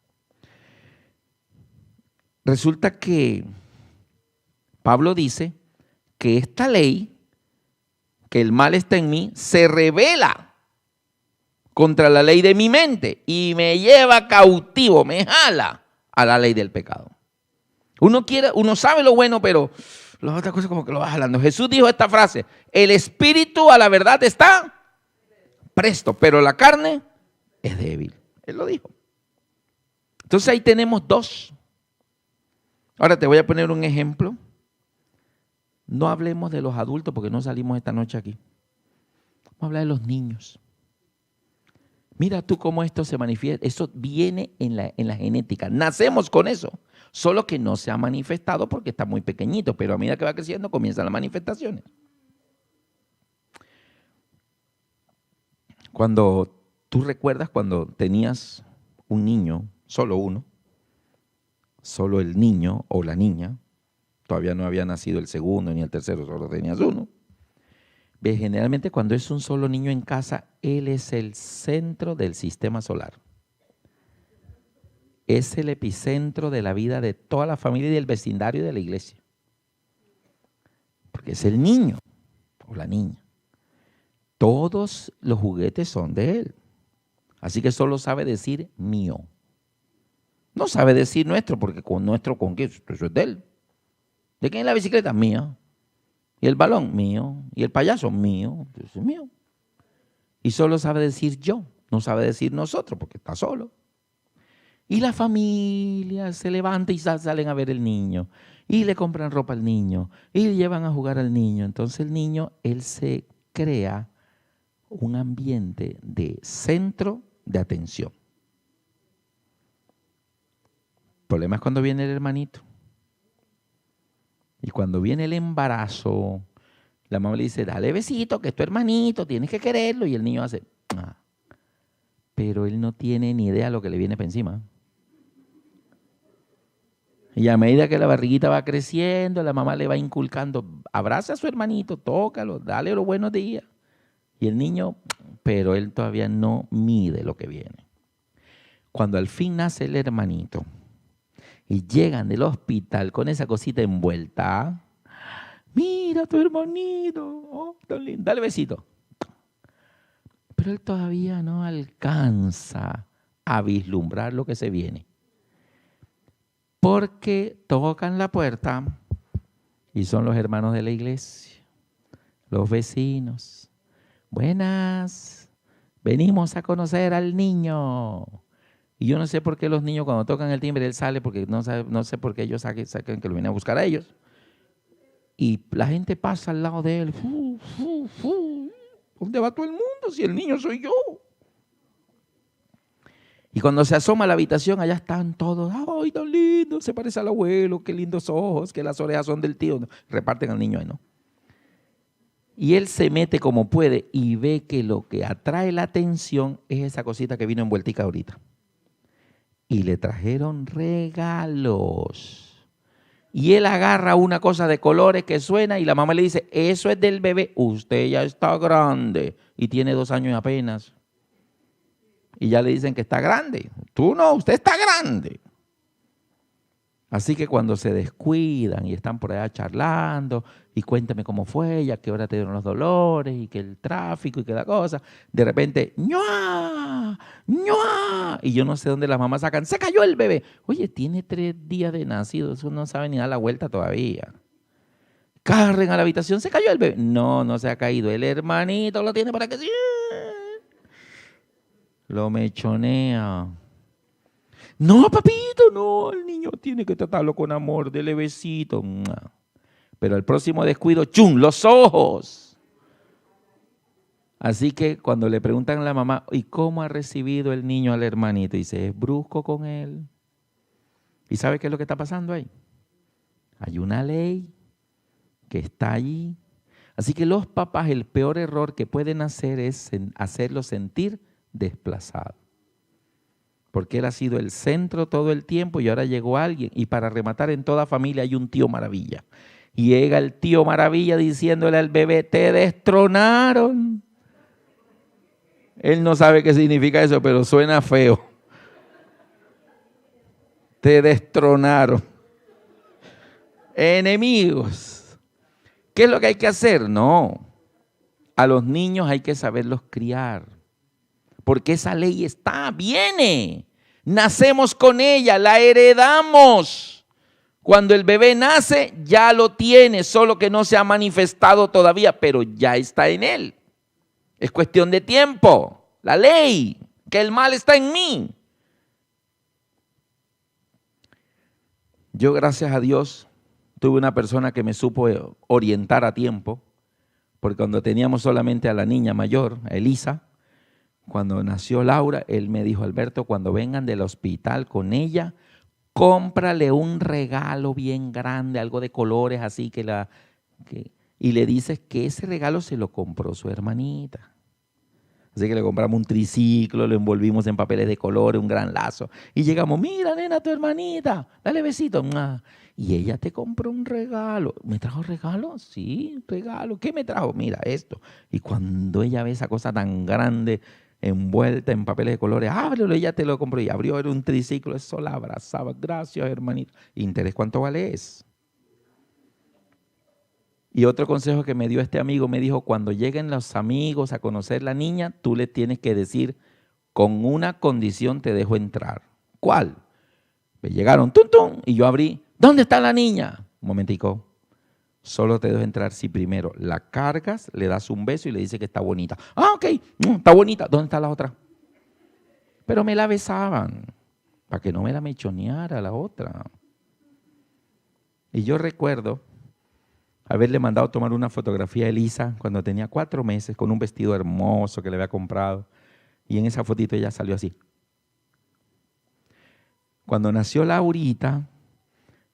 Resulta que Pablo dice que esta ley, que el mal está en mí, se revela contra la ley de mi mente y me lleva cautivo, me jala a la ley del pecado. Uno sabe lo bueno, pero las otras cosas como que lo va jalando. Jesús dijo esta frase, el espíritu a la verdad está presto, pero la carne es débil. Él lo dijo. Entonces ahí tenemos dos. Ahora te voy a poner un ejemplo. No hablemos de los adultos porque no salimos esta noche aquí. Vamos a hablar de los niños. Mira tú cómo esto se manifiesta. Eso viene en la genética. Nacemos con eso. Solo que no se ha manifestado porque está muy pequeñito. Pero a medida que va creciendo comienzan las manifestaciones. Cuando tú recuerdas cuando tenías un niño, solo uno, solo el niño o la niña, todavía no había nacido el segundo ni el tercero, solo tenías uno. ¿Ves? Generalmente cuando es un solo niño en casa, él es el centro del sistema solar. Es el epicentro de la vida de toda la familia y del vecindario de la iglesia. Porque es el niño o la niña. Todos los juguetes son de él. Así que solo sabe decir mío. No sabe decir nuestro, porque con nuestro, ¿con qué? Eso es de él. ¿De quién es la bicicleta? Mía. Y el balón, mío. Y el payaso, mío. Eso es mío. Y solo sabe decir yo. No sabe decir nosotros, porque está solo. Y la familia se levanta y salen a ver el niño. Y le compran ropa al niño. Y le llevan a jugar al niño. Entonces el niño, él se crea un ambiente de centro de atención. El problema es cuando viene el hermanito. Y cuando viene el embarazo, la mamá le dice, dale besito, que es tu hermanito, tienes que quererlo. Y el niño hace, pero él no tiene ni idea de lo que le viene para encima. Y a medida que la barriguita va creciendo, la mamá le va inculcando, abraza a su hermanito, tócalo, dale los buenos días. Y el niño, pero él todavía no mide lo que viene. Cuando al fin nace el hermanito y llegan del hospital con esa cosita envuelta, mira a tu hermanito, oh, tan lindo, dale besito. Pero él todavía no alcanza a vislumbrar lo que se viene. Porque tocan la puerta y son los hermanos de la iglesia, los vecinos. Buenas, venimos a conocer al niño. Y yo no sé por qué los niños cuando tocan el timbre, él sale, porque no sé por qué ellos sacan que lo vienen a buscar a ellos. Y la gente pasa al lado de él. ¿Dónde va todo el mundo si el niño soy yo? Y cuando se asoma a la habitación, allá están todos. ¡Ay, tan lindo! Se parece al abuelo, qué lindos ojos, que las orejas son del tío. Reparten al niño ahí, ¿no? Y él se mete como puede y ve que lo que atrae la atención es esa cosita que vino envueltica ahorita. Y le trajeron regalos. Y él agarra una cosa de colores que suena y la mamá le dice, eso es del bebé, usted ya está grande y tiene 2 años apenas. Y ya le dicen que está grande. Tú no, usted está grande. Así que cuando se descuidan y están por allá charlando y cuéntame cómo fue, y a qué hora te dieron los dolores y que el tráfico y que la cosa, de repente, ¡ñua! ¡ñua! Y yo no sé dónde las mamás sacan, ¡se cayó el bebé! Oye, tiene 3 días de nacido, eso no sabe ni dar la vuelta todavía. Corren a la habitación, ¡se cayó el bebé! No, no se ha caído, el hermanito lo tiene para que sí. Lo mechonea. No, papito, no, el niño tiene que tratarlo con amor, dele besito. Pero el próximo descuido, ¡chum!, los ojos. Así que cuando le preguntan a la mamá, ¿y cómo ha recibido el niño al hermanito? Dice, es brusco con él. ¿Y sabe qué es lo que está pasando ahí? Hay una ley que está allí. Así que los papás, el peor error que pueden hacer es hacerlo sentir desplazado. Porque él ha sido el centro todo el tiempo y ahora llegó alguien. Y para rematar, en toda familia hay un tío maravilla. Y llega el tío maravilla diciéndole al bebé, te destronaron. Él no sabe qué significa eso, pero suena feo. Te destronaron. Enemigos. ¿Qué es lo que hay que hacer? No. A los niños hay que saberlos criar. Porque esa ley viene. Nacemos con ella, la heredamos. Cuando el bebé nace, ya lo tiene, solo que no se ha manifestado todavía, pero ya está en él. Es cuestión de tiempo. La ley, que el mal está en mí. Yo, gracias a Dios, tuve una persona que me supo orientar a tiempo, porque cuando teníamos solamente a la niña mayor, a Elisa, cuando nació Laura, él me dijo, Alberto, cuando vengan del hospital con ella, cómprale un regalo bien grande, algo de colores así, y le dices que ese regalo se lo compró su hermanita. Así que le compramos un triciclo, lo envolvimos en papeles de colores, un gran lazo. Y llegamos, mira, nena, tu hermanita, dale besito. Y ella te compró un regalo. ¿Me trajo regalo? Sí, regalo. ¿Qué me trajo? Mira, esto. Y cuando ella ve esa cosa tan grande, envuelta en papeles de colores, ábrelo, ella te lo compró. Y abrió, era un triciclo, eso la abrazaba. Gracias, hermanita. ¿Interés cuánto vale eso? Y otro consejo que me dio este amigo, me dijo, cuando lleguen los amigos a conocer la niña, tú le tienes que decir, con una condición te dejo entrar. ¿Cuál? Me llegaron, tum, tum, y yo abrí, ¿dónde está la niña? Un momentico, solo te dejo entrar si primero la cargas, le das un beso y le dices que está bonita. Ah, ok, está bonita, ¿dónde está la otra? Pero me la besaban, para que no me la mechoneara la otra. Y yo recuerdo haberle mandado tomar una fotografía a Elisa cuando tenía 4 meses con un vestido hermoso que le había comprado. Y en esa fotito ella salió así. Cuando nació Laurita,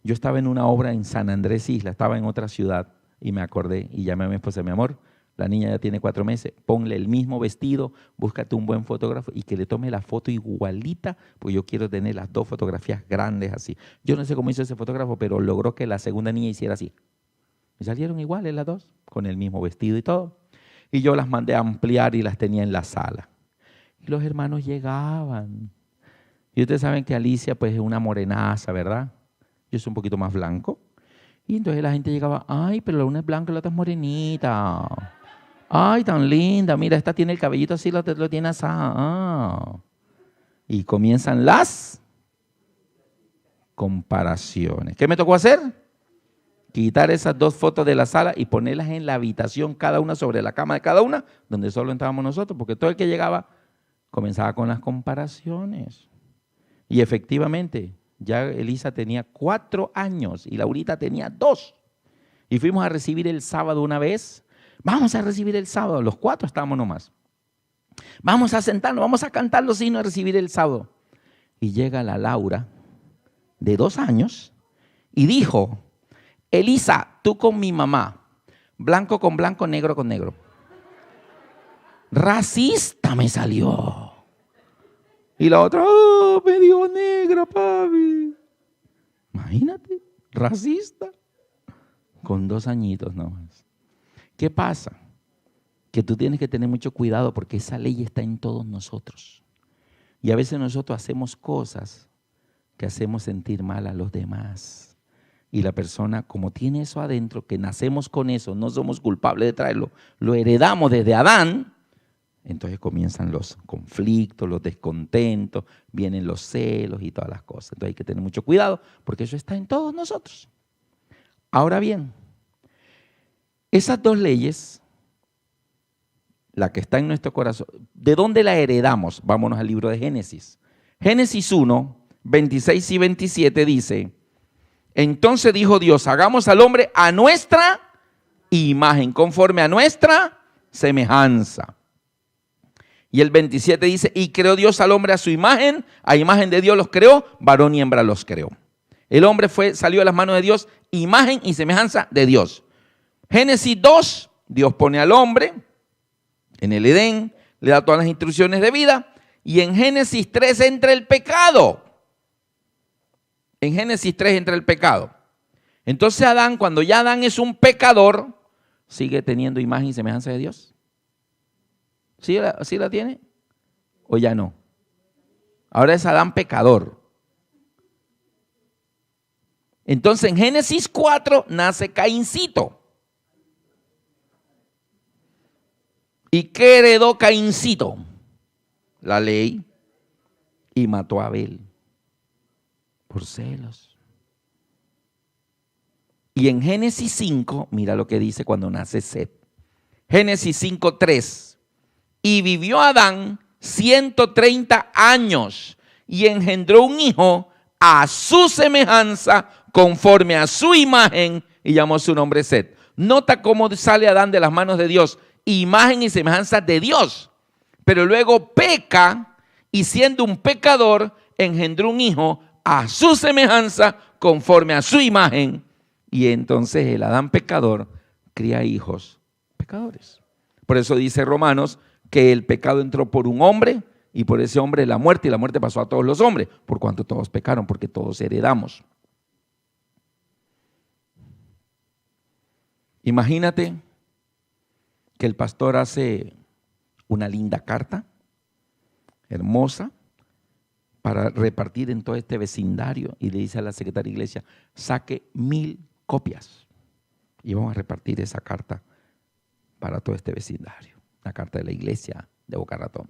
yo estaba en una obra en San Andrés Isla, estaba en otra ciudad y me acordé y llamé a mi esposa, mi amor, la niña ya tiene 4 meses, ponle el mismo vestido, búscate un buen fotógrafo y que le tome la foto igualita, pues yo quiero tener las 2 fotografías grandes así. Yo no sé cómo hizo ese fotógrafo, pero logró que la segunda niña hiciera así. Me salieron iguales las 2, con el mismo vestido y todo. Y yo las mandé a ampliar y las tenía en la sala. Y los hermanos llegaban. Y ustedes saben que Alicia pues es una morenaza, ¿verdad? Yo soy un poquito más blanco. Y entonces la gente llegaba, ay, pero la una es blanca y la otra es morenita. Ay, tan linda, mira, esta tiene el cabellito así, la otra lo tiene así. Y comienzan las comparaciones. ¿Qué me tocó hacer? Quitar esas 2 fotos de la sala y ponerlas en la habitación, cada una sobre la cama de cada una, donde solo entrábamos nosotros, porque todo el que llegaba comenzaba con las comparaciones. Y efectivamente, ya Elisa tenía 4 años y Laurita tenía 2. Y fuimos a recibir el sábado una vez. Vamos a recibir el sábado, los 4 estábamos nomás. Vamos a sentarnos, vamos a cantar los himnos a recibir el sábado. Y llega la Laura, de 2 años, y dijo, Elisa, tú con mi mamá, blanco con blanco, negro con negro. Racista me salió. Y la otra, oh, me dio negra, papi. Imagínate, racista. Con 2 añitos nomás. ¿Qué pasa? Que tú tienes que tener mucho cuidado porque esa ley está en todos nosotros. Y a veces nosotros hacemos cosas que hacemos sentir mal a los demás. Y la persona, como tiene eso adentro, que nacemos con eso, no somos culpables de traerlo, lo heredamos desde Adán, entonces comienzan los conflictos, los descontentos, vienen los celos y todas las cosas. Entonces hay que tener mucho cuidado porque eso está en todos nosotros. Ahora bien, esas 2 leyes, la que está en nuestro corazón, ¿de dónde la heredamos? Vámonos al libro de Génesis. Génesis 1, 26 y 27 dice, entonces dijo Dios, hagamos al hombre a nuestra imagen, conforme a nuestra semejanza. Y el 27 dice, y creó Dios al hombre a su imagen, a imagen de Dios los creó, varón y hembra los creó. El hombre salió de las manos de Dios, imagen y semejanza de Dios. Génesis 2, Dios pone al hombre en el Edén, le da todas las instrucciones de vida, y en Génesis 3 entra el pecado. En Génesis 3 entra el pecado. Entonces Adán, cuando ya Adán es un pecador, ¿sigue teniendo imagen y semejanza de Dios? ¿Sí la tiene? ¿O ya no? Ahora es Adán pecador. Entonces en Génesis 4 nace Caincito. ¿Y qué heredó Caincito? La ley. Y mató a Abel por celos. Y en Génesis 5, mira lo que dice cuando nace Set. Génesis 5:3. Y vivió Adán 130 años y engendró un hijo a su semejanza, conforme a su imagen, y llamó su nombre Set. Nota cómo sale Adán de las manos de Dios, imagen y semejanza de Dios. Pero luego peca y siendo un pecador, engendró un hijo a su semejanza, conforme a su imagen. Y entonces el Adán pecador cría hijos pecadores. Por eso dice Romanos que el pecado entró por un hombre y por ese hombre la muerte, y la muerte pasó a todos los hombres, por cuanto todos pecaron, porque todos heredamos. Imagínate que el pastor hace una linda carta, hermosa, para repartir en todo este vecindario, y le dice a la secretaria de iglesia, saque 1000 copias y vamos a repartir esa carta para todo este vecindario, la carta de la iglesia de Boca Ratón.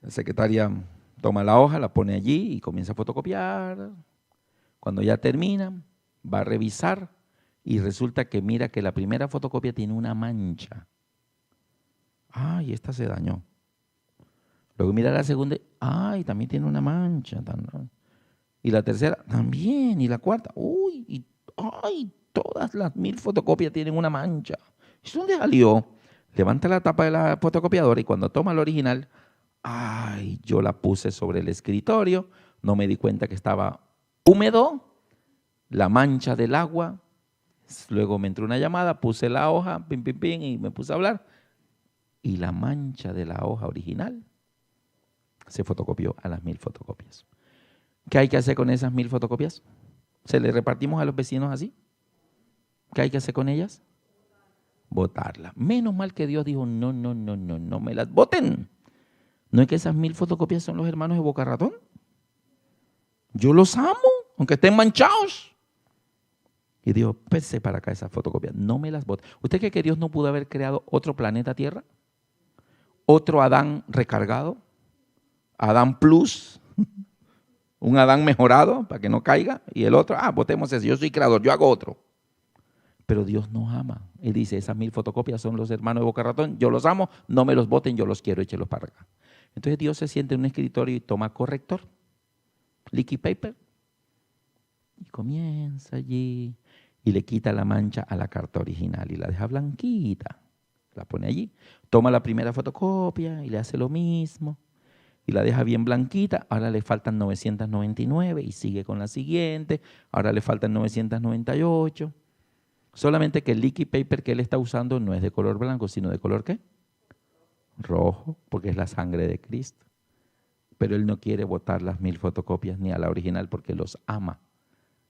La secretaria toma la hoja, la pone allí y comienza a fotocopiar. Cuando ya termina, va a revisar y resulta que mira que la primera fotocopia tiene una mancha. Ay, esta se dañó. Luego mira la segunda, ay, también tiene una mancha. Y la tercera, también. Y la cuarta, uy, ay, todas las 1000 fotocopias tienen una mancha. ¿Y dónde salió? Levanta la tapa de la fotocopiadora y cuando toma el original, ay, yo la puse sobre el escritorio, no me di cuenta que estaba húmedo, la mancha del agua. Luego me entró una llamada, puse la hoja, pim, pim, pim, y me puse a hablar. Y la mancha de la hoja original se fotocopió a las 1000 fotocopias. ¿Qué hay que hacer con esas 1000 fotocopias? ¿Se le repartimos a los vecinos así? ¿Qué hay que hacer con ellas? Botarlas. Menos mal que Dios dijo, no me las boten. ¿No es que esas 1000 fotocopias son los hermanos de Boca Ratón? Yo los amo, aunque estén manchados. Y dijo, pese para acá esas fotocopias, no me las boten. ¿Usted cree que Dios no pudo haber creado otro planeta Tierra? ¿Otro Adán recargado? Adán Plus, un Adán mejorado para que no caiga, y el otro, botemos ese, yo soy creador, yo hago otro. Pero Dios nos ama. Él dice, esas 1000 fotocopias son los hermanos de Boca Ratón, yo los amo, no me los boten, yo los quiero, échelos para acá. Entonces Dios se sienta en un escritorio y toma corrector, liquid paper, y comienza allí y le quita la mancha a la carta original y la deja blanquita. La pone allí, toma la primera fotocopia y le hace lo mismo y la deja bien blanquita. Ahora le faltan 999 y sigue con la siguiente. Ahora le faltan 998. Solamente que el liquid paper que él está usando no es de color blanco, sino de color ¿qué? Rojo, porque es la sangre de Cristo. Pero él no quiere botar las 1000 fotocopias ni a la original porque los ama.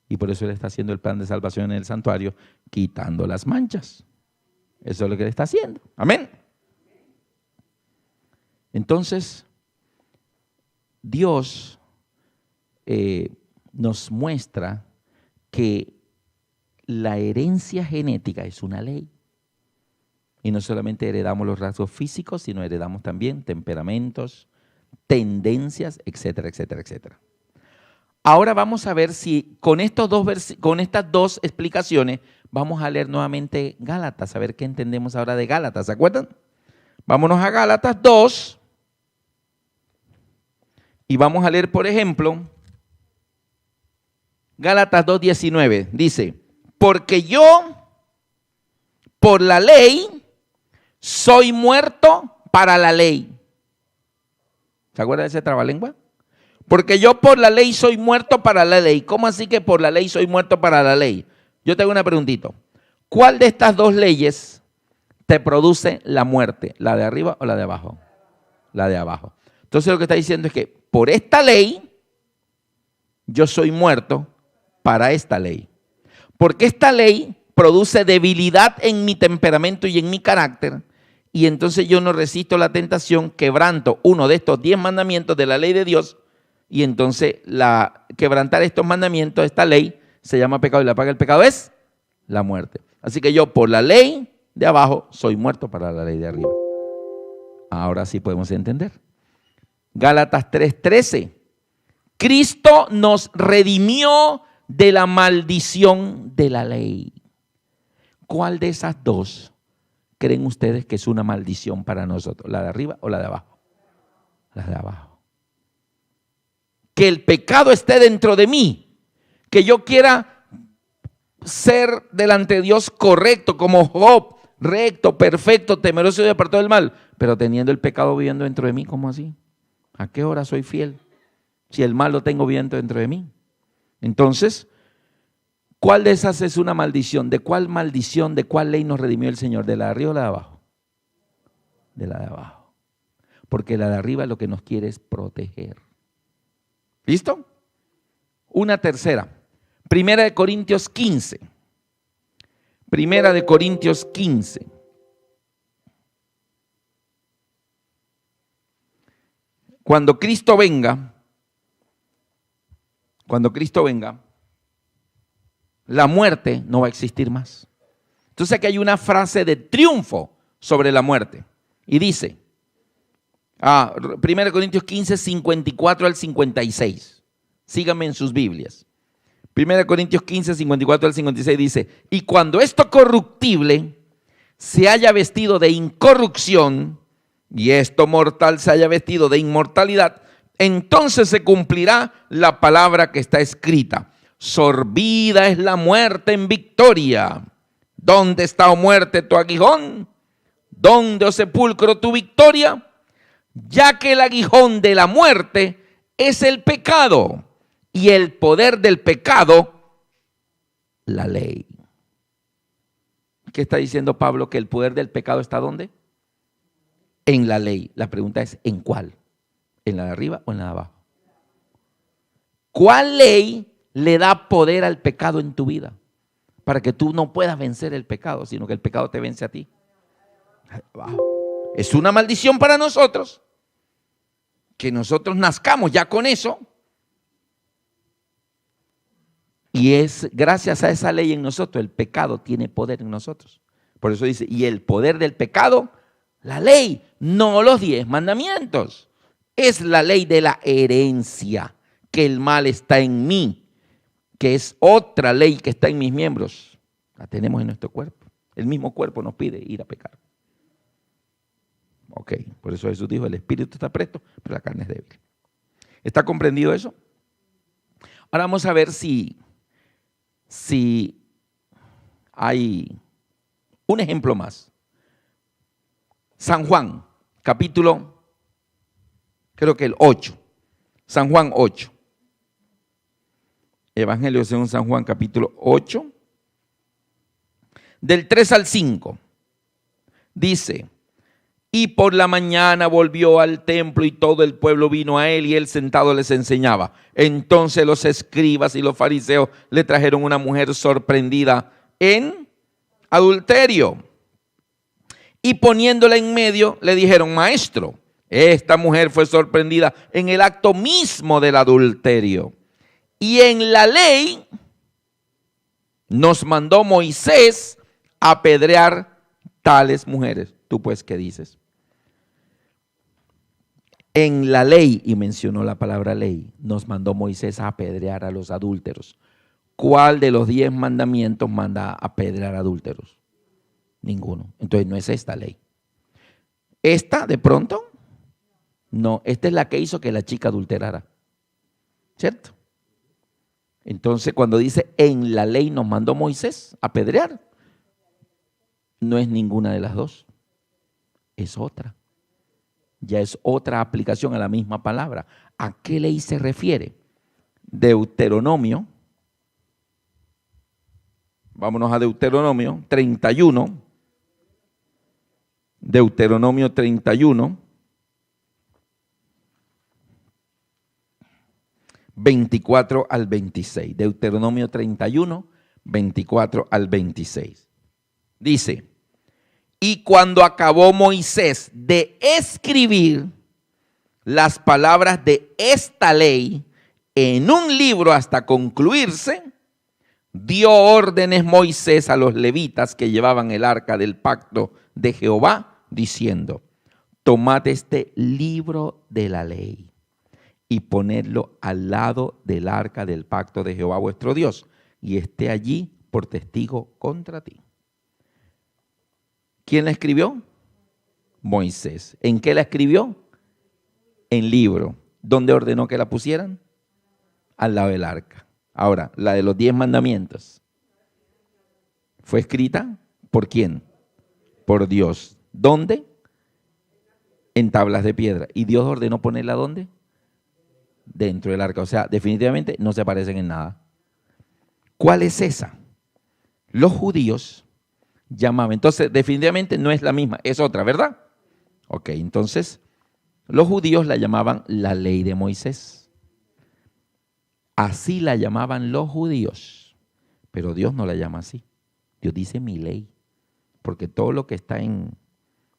Y por eso él está haciendo el plan de salvación en el santuario, quitando las manchas. Eso es lo que él está haciendo. Amén. Entonces, Dios nos muestra que la herencia genética es una ley. Y no solamente heredamos los rasgos físicos, sino heredamos también temperamentos, tendencias, etcétera, etcétera, etcétera. Ahora vamos a ver si con estas dos explicaciones vamos a leer nuevamente Gálatas, a ver qué entendemos ahora de Gálatas, ¿se acuerdan? Vámonos a Gálatas 2 y vamos a leer, por ejemplo, Gálatas 2:19, dice, porque yo, por la ley, soy muerto para la ley. ¿Se acuerdan de ese trabalengua? Porque yo por la ley soy muerto para la ley. ¿Cómo así que por la ley soy muerto para la ley? Yo te hago una preguntita. ¿Cuál de estas dos leyes te produce la muerte? ¿La de arriba o la de abajo? La de abajo. Entonces lo que está diciendo es que por esta ley yo soy muerto para esta ley. Porque esta ley produce debilidad en mi temperamento y en mi carácter. Y entonces yo no resisto la tentación, quebranto uno de estos 10 mandamientos de la ley de Dios. Y entonces quebrantar estos mandamientos, esta ley, se llama pecado y la paga del pecado es la muerte. Así que yo por la ley de abajo soy muerto para la ley de arriba. Ahora sí podemos entender. Gálatas 3:13. Cristo nos redimió de la maldición de la ley. ¿Cuál de esas dos creen ustedes que es una maldición para nosotros? ¿La de arriba o la de abajo? La de abajo. Que el pecado esté dentro de mí, que yo quiera ser delante de Dios correcto, como Job, recto, perfecto, temeroso y apartado del mal, pero teniendo el pecado viviendo dentro de mí, ¿cómo así? ¿A qué hora soy fiel? Si el mal lo tengo viviendo dentro de mí. Entonces, ¿cuál de esas es una maldición? ¿De cuál maldición, de cuál ley nos redimió el Señor? ¿De la de arriba o la de abajo? De la de abajo. Porque la de arriba lo que nos quiere es proteger. ¿Listo? Una tercera. Primera de Corintios 15. Primera de Corintios 15. Cuando Cristo venga, la muerte no va a existir más. Entonces aquí hay una frase de triunfo sobre la muerte. Y dice, 1 Corintios 15, 54 al 56. Síganme en sus Biblias. 1 Corintios 15, 54 al 56 dice, y cuando esto corruptible se haya vestido de incorrupción, y esto mortal se haya vestido de inmortalidad, entonces se cumplirá la palabra que está escrita. Sorbida es la muerte en victoria. ¿Dónde está, oh muerte, tu aguijón? ¿Dónde, oh sepulcro, tu victoria? Ya que el aguijón de la muerte es el pecado y el poder del pecado, la ley. ¿Qué está diciendo Pablo? Que el poder del pecado está ¿dónde? En la ley. La pregunta es, ¿en cuál? ¿En la de arriba o en la de abajo? ¿Cuál ley le da poder al pecado en tu vida? Para que tú no puedas vencer el pecado, sino que el pecado te vence a ti. Es una maldición para nosotros que nosotros nazcamos ya con eso. Y es gracias a esa ley en nosotros, el pecado tiene poder en nosotros. Por eso dice, y el poder del pecado, la ley, no los 10 mandamientos. Es la ley de la herencia, que el mal está en mí, que es otra ley que está en mis miembros. La tenemos en nuestro cuerpo. El mismo cuerpo nos pide ir a pecar. Ok, por eso Jesús dijo, el espíritu está presto, pero la carne es débil. ¿Está comprendido eso? Ahora vamos a ver si hay un ejemplo más. San Juan, capítulo, creo que el 8. San Juan 8. Evangelio según San Juan, capítulo 8. Del 3 al 5. Dice, y por la mañana volvió al templo y todo el pueblo vino a él y él sentado les enseñaba. Entonces los escribas y los fariseos le trajeron una mujer sorprendida en adulterio. Y poniéndola en medio le dijeron, maestro, esta mujer fue sorprendida en el acto mismo del adulterio. Y en la ley nos mandó Moisés apedrear tales mujeres. ¿Tú pues qué dices? En la ley, y mencionó la palabra ley, nos mandó Moisés a apedrear a los adúlteros. ¿Cuál de los 10 mandamientos manda a apedrear adúlteros? Ninguno. Entonces no es esta ley. Esta, de pronto, no. Esta es la que hizo que la chica adulterara. ¿Cierto? Entonces cuando dice en la ley nos mandó Moisés a apedrear, no es ninguna de las dos. Es otra. Ya es otra aplicación a la misma palabra. ¿A qué ley se refiere? Deuteronomio. Vámonos a Deuteronomio 31. Deuteronomio 31. 24 al 26. Deuteronomio 31, 24 al 26. Dice, y cuando acabó Moisés de escribir las palabras de esta ley en un libro hasta concluirse, dio órdenes Moisés a los levitas que llevaban el arca del pacto de Jehová, diciendo, tomad este libro de la ley y ponedlo al lado del arca del pacto de Jehová vuestro Dios, y esté allí por testigo contra ti. ¿Quién la escribió? Moisés. ¿En qué la escribió? En libro. ¿Dónde ordenó que la pusieran? Al lado del arca. Ahora, la de los 10 mandamientos. ¿Fue escrita? ¿Por quién? Por Dios. ¿Dónde? En tablas de piedra. ¿Y Dios ordenó ponerla dónde? Dentro del arca. O sea, definitivamente no se parecen en nada. ¿Cuál es esa? Los judíos llamaban. Entonces, definitivamente no es la misma, es otra, ¿verdad? Ok, entonces, los judíos la llamaban la ley de Moisés. Así la llamaban los judíos. Pero Dios no la llama así. Dios dice mi ley. Porque todo lo que está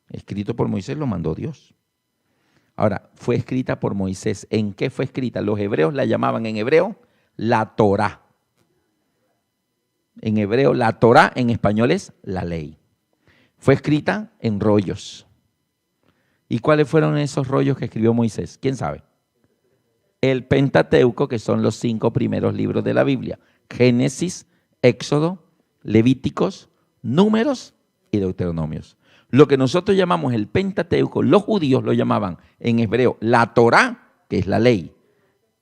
escrito por Moisés lo mandó Dios. Ahora, fue escrita por Moisés. ¿En qué fue escrita? Los hebreos la llamaban en hebreo la Torá. En hebreo la Torá, en español es la ley. Fue escrita en rollos. ¿Y cuáles fueron esos rollos que escribió Moisés? ¿Quién sabe? El Pentateuco, que son los 5 primeros libros de la Biblia. Génesis, Éxodo, Levíticos, Números y Deuteronomios. Lo que nosotros llamamos el Pentateuco, los judíos lo llamaban en hebreo la Torá, que es la ley.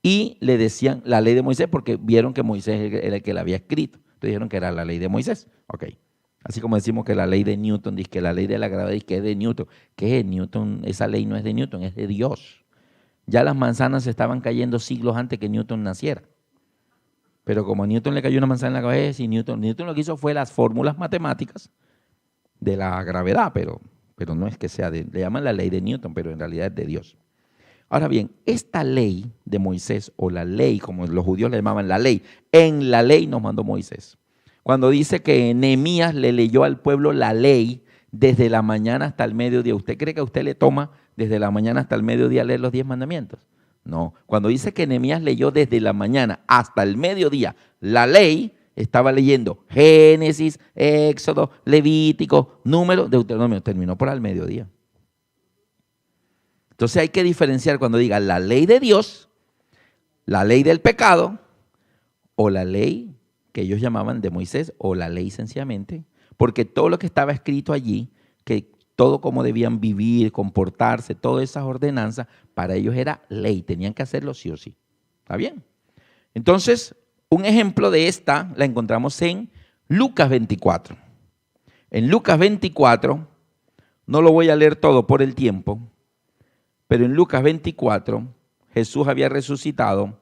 Y le decían la ley de Moisés porque vieron que Moisés era el que la había escrito. Entonces dijeron que era la ley de Moisés. Ok. Así como decimos que la ley de Newton, dice que la ley de la gravedad dice que es de Newton. ¿Qué es Newton? Esa ley no es de Newton, es de Dios. Ya las manzanas se estaban cayendo siglos antes que Newton naciera. Pero como a Newton le cayó una manzana en la cabeza y Newton lo que hizo fue las fórmulas matemáticas de la gravedad, pero no es que sea le llaman la ley de Newton, pero en realidad es de Dios. Ahora bien, esta ley de Moisés, o la ley, como los judíos le llamaban la ley, en la ley nos mandó Moisés. Cuando dice que Nehemías le leyó al pueblo la ley desde la mañana hasta el mediodía, ¿usted cree que a usted le toma desde la mañana hasta el mediodía leer los 10 mandamientos? No. Cuando dice que Nehemías leyó desde la mañana hasta el mediodía la ley, estaba leyendo Génesis, Éxodo, Levítico, Números, Deuteronomio. Terminó por al mediodía. Entonces hay que diferenciar cuando diga la ley de Dios, la ley del pecado, o la ley que ellos llamaban de Moisés, o la ley sencillamente, porque todo lo que estaba escrito allí, que todo cómo debían vivir, comportarse, todas esas ordenanzas, para ellos era ley, tenían que hacerlo sí o sí. ¿Está bien? Entonces, un ejemplo de esta la encontramos en Lucas 24. En Lucas 24, no lo voy a leer todo por el tiempo, pero en Lucas 24, Jesús había resucitado,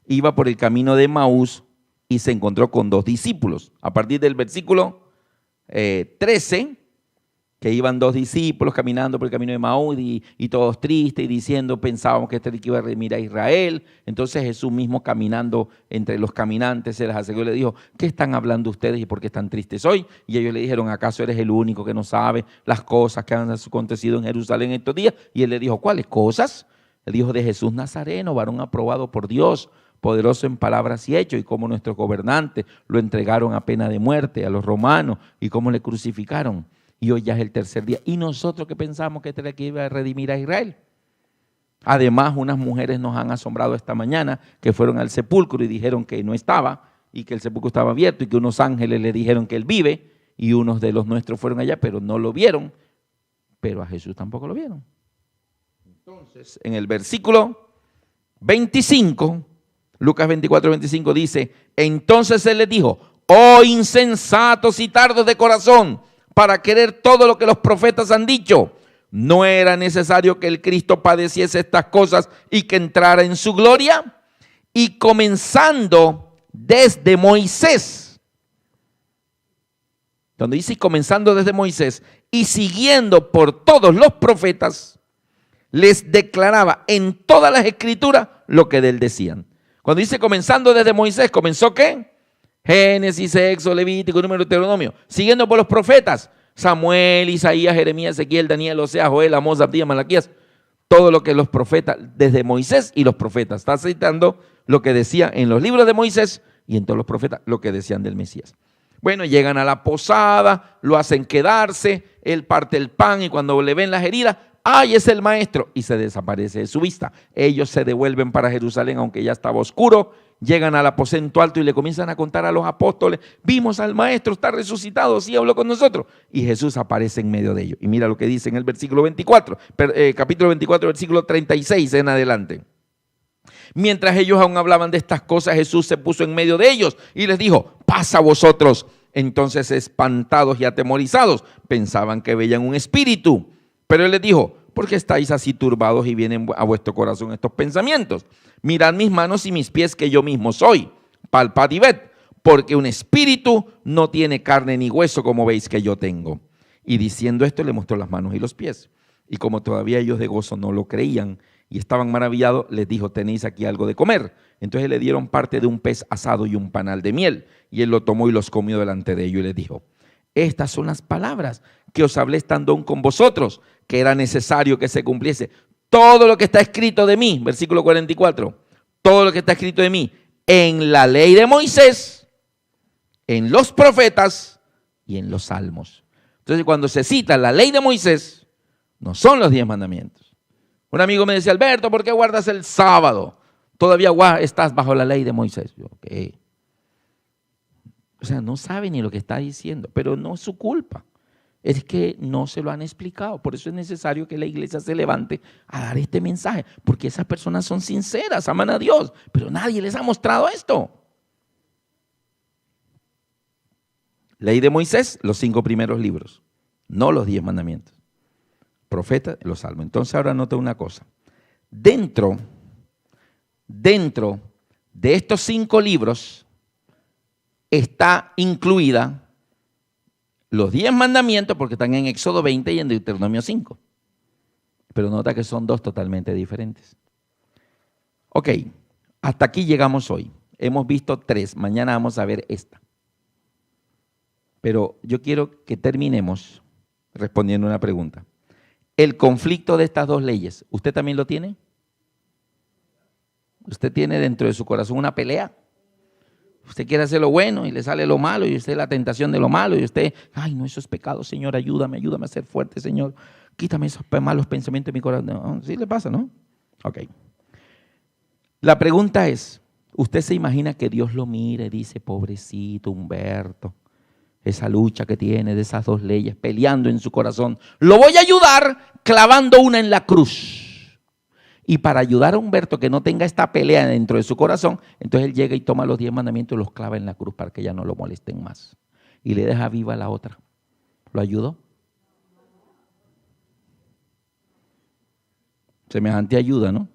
iba por el camino de Emaús y se encontró con dos discípulos. A partir del versículo 13, que iban dos discípulos caminando por el camino de Emaús y todos tristes y diciendo, pensábamos que este era el que iba a redimir a Israel. Entonces Jesús mismo caminando entre los caminantes se les acercó y le dijo, ¿qué están hablando ustedes y por qué están tristes hoy? Y ellos le dijeron, ¿acaso eres el único que no sabe las cosas que han acontecido en Jerusalén estos días? Y él le dijo, ¿cuáles cosas? Él dijo, de Jesús Nazareno, varón aprobado por Dios, poderoso en palabras y hechos, y cómo nuestros gobernantes lo entregaron a pena de muerte a los romanos y cómo le crucificaron. Y hoy ya es el tercer día. ¿Y nosotros que pensamos que este era el que iba a redimir a Israel? Además, unas mujeres nos han asombrado esta mañana que fueron al sepulcro y dijeron que no estaba y que el sepulcro estaba abierto y que unos ángeles le dijeron que él vive y unos de los nuestros fueron allá, pero no lo vieron, pero a Jesús tampoco lo vieron. Entonces, en el versículo 25, Lucas 24, 25 dice, entonces él les dijo, oh insensatos y tardos de corazón, para querer todo lo que los profetas han dicho. ¿No era necesario que el Cristo padeciese estas cosas y que entrara en su gloria? Y comenzando desde Moisés, donde dice comenzando desde Moisés y siguiendo por todos los profetas, les declaraba en todas las escrituras lo que de él decían. Cuando dice comenzando desde Moisés, ¿comenzó qué? Génesis, Éxodo, Levítico, Número, Deuteronomio. Siguiendo por los profetas, Samuel, Isaías, Jeremías, Ezequiel, Daniel, Oseas, Joel, Amós, Abdías, Malaquías. Todo lo que los profetas, desde Moisés y los profetas. Está citando lo que decía en los libros de Moisés y en todos los profetas, lo que decían del Mesías. Bueno, llegan a la posada, lo hacen quedarse, él parte el pan y cuando le ven las heridas, ¡ay, es el maestro! Y se desaparece de su vista. Ellos se devuelven para Jerusalén, aunque ya estaba oscuro. Llegan al aposento alto y le comienzan a contar a los apóstoles, vimos al maestro, está resucitado, sí habló con nosotros. Y Jesús aparece en medio de ellos. Y mira lo que dice en el versículo 24, capítulo 24, versículo 36 en adelante. Mientras ellos aún hablaban de estas cosas, Jesús se puso en medio de ellos y les dijo, paz a vosotros. Entonces, espantados y atemorizados, pensaban que veían un espíritu. Pero él les dijo, ¿por qué estáis así turbados y vienen a vuestro corazón estos pensamientos? Mirad mis manos y mis pies que yo mismo soy. Palpad y ved, porque un espíritu no tiene carne ni hueso como veis que yo tengo. Y diciendo esto le mostró las manos y los pies. Y como todavía ellos de gozo no lo creían y estaban maravillados, les dijo, tenéis aquí algo de comer. Entonces le dieron parte de un pez asado y un panal de miel. Y él lo tomó y los comió delante de ellos y les dijo, estas son las palabras que os hablé estando aún con vosotros, que era necesario que se cumpliese todo lo que está escrito de mí, versículo 44, todo lo que está escrito de mí en la ley de Moisés, en los profetas y en los salmos. Entonces, cuando se cita la ley de Moisés, no son los 10 mandamientos. Un amigo me decía, Alberto, ¿por qué guardas el sábado? Todavía estás bajo la ley de Moisés. Yo, okay. O sea, no sabe ni lo que está diciendo, pero no es su culpa. Es que no se lo han explicado. Por eso es necesario que la iglesia se levante a dar este mensaje, porque esas personas son sinceras, aman a Dios, pero nadie les ha mostrado esto. Ley de Moisés, los 5 primeros libros, no los 10 mandamientos. Profeta, los salmos. Entonces ahora nota una cosa. Dentro de estos 5 libros está incluida los 10 mandamientos, porque están en Éxodo 20 y en Deuteronomio 5. Pero nota que son 2 totalmente diferentes. Ok, hasta aquí llegamos hoy. Hemos visto 3, mañana vamos a ver esta. Pero yo quiero que terminemos respondiendo una pregunta. El conflicto de estas 2 leyes, ¿usted también lo tiene? ¿Usted tiene dentro de su corazón una pelea? Usted quiere hacer lo bueno y le sale lo malo y usted la tentación de lo malo y usted, ay no, eso es pecado, Señor, ayúdame a ser fuerte, Señor. Quítame esos malos pensamientos de mi corazón. No, sí le pasa, ¿no? Ok. La pregunta es, ¿usted se imagina que Dios lo mire y dice, pobrecito Humberto, esa lucha que tiene de esas dos leyes, peleando en su corazón. Lo voy a ayudar clavando una en la cruz. Y para ayudar a Humberto que no tenga esta pelea dentro de su corazón, entonces él llega y toma los 10 mandamientos y los clava en la cruz para que ya no lo molesten más. Y le deja viva la otra. ¿Lo ayudó? Semejante ayuda, ¿no?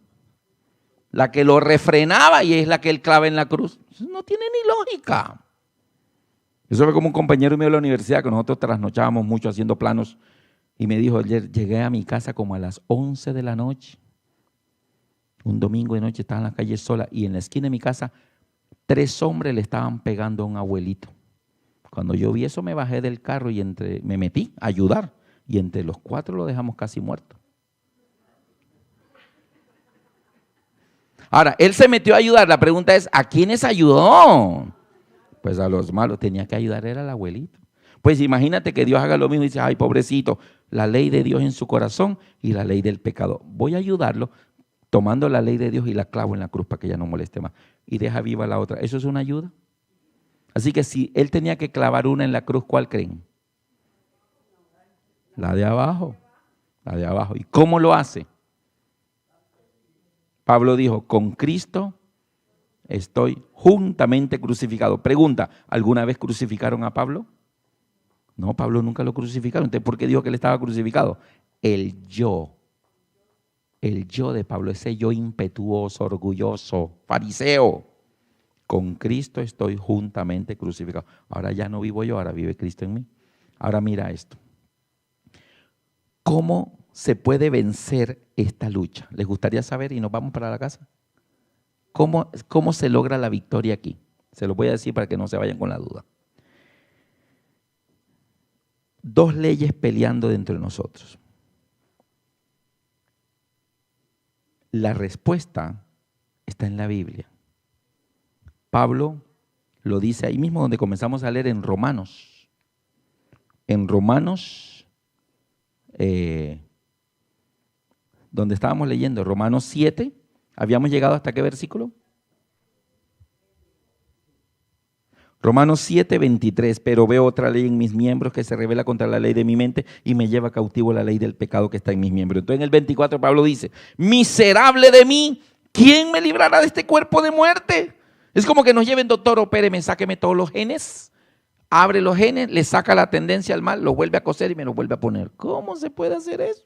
La que lo refrenaba y es la que él clava en la cruz. Eso no tiene ni lógica. Eso fue como un compañero mío de la universidad que nosotros trasnochábamos mucho haciendo planos y me dijo, ayer llegué a mi casa como a las 11 de la noche. Un domingo de noche estaba en la calle sola y en la esquina de mi casa 3 hombres le estaban pegando a un abuelito. Cuando yo vi eso me bajé del carro y me metí a ayudar y entre los 4 lo dejamos casi muerto. Ahora, él se metió a ayudar. La pregunta es, ¿a quiénes ayudó? Pues a los malos. Tenía que ayudar era al abuelito. Pues imagínate que Dios haga lo mismo y dice, ay, pobrecito, la ley de Dios en su corazón y la ley del pecado. Voy a ayudarlo tomando la ley de Dios y la clavo en la cruz para que ya no moleste más. Y deja viva la otra. ¿Eso es una ayuda? Así que si él tenía que clavar una en la cruz, ¿cuál creen? La de abajo. La de abajo. ¿Y cómo lo hace? Pablo dijo, con Cristo estoy juntamente crucificado. Pregunta, ¿alguna vez crucificaron a Pablo? No, Pablo nunca lo crucificaron. Entonces, ¿por qué dijo que él estaba crucificado? El yo de Pablo, ese yo impetuoso, orgulloso, fariseo. Con Cristo estoy juntamente crucificado. Ahora ya no vivo yo, ahora vive Cristo en mí. Ahora mira esto. ¿Cómo se puede vencer esta lucha? ¿Les gustaría saber y nos vamos para la casa? ¿Cómo se logra la victoria aquí? Se lo voy a decir para que no se vayan con la duda. 2 leyes peleando dentro de nosotros. La respuesta está en la Biblia. Pablo lo dice ahí mismo donde comenzamos a leer en Romanos. En Romanos, donde estábamos leyendo, Romanos 7, ¿habíamos llegado hasta qué versículo? Romanos 7, 23, pero veo otra ley en mis miembros que se revela contra la ley de mi mente y me lleva cautivo la ley del pecado que está en mis miembros. Entonces en el 24 Pablo dice, miserable de mí, ¿quién me librará de este cuerpo de muerte? Es como que nos lleven, doctor, opéreme, sáqueme todos los genes, abre los genes, le saca la tendencia al mal, los vuelve a coser y me los vuelve a poner. ¿Cómo se puede hacer eso?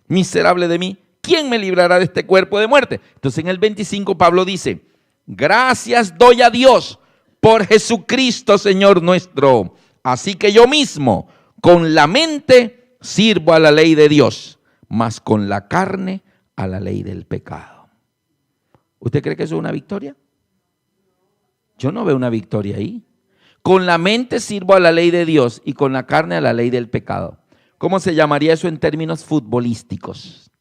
Miserable de mí, ¿quién me librará de este cuerpo de muerte? Entonces en el 25 Pablo dice, gracias doy a Dios por Jesucristo, Señor nuestro. Así que yo mismo, con la mente, sirvo a la ley de Dios, mas con la carne, a la ley del pecado. ¿Usted cree que eso es una victoria? Yo no veo una victoria ahí. Con la mente sirvo a la ley de Dios y con la carne a la ley del pecado. ¿Cómo se llamaría eso en términos futbolísticos?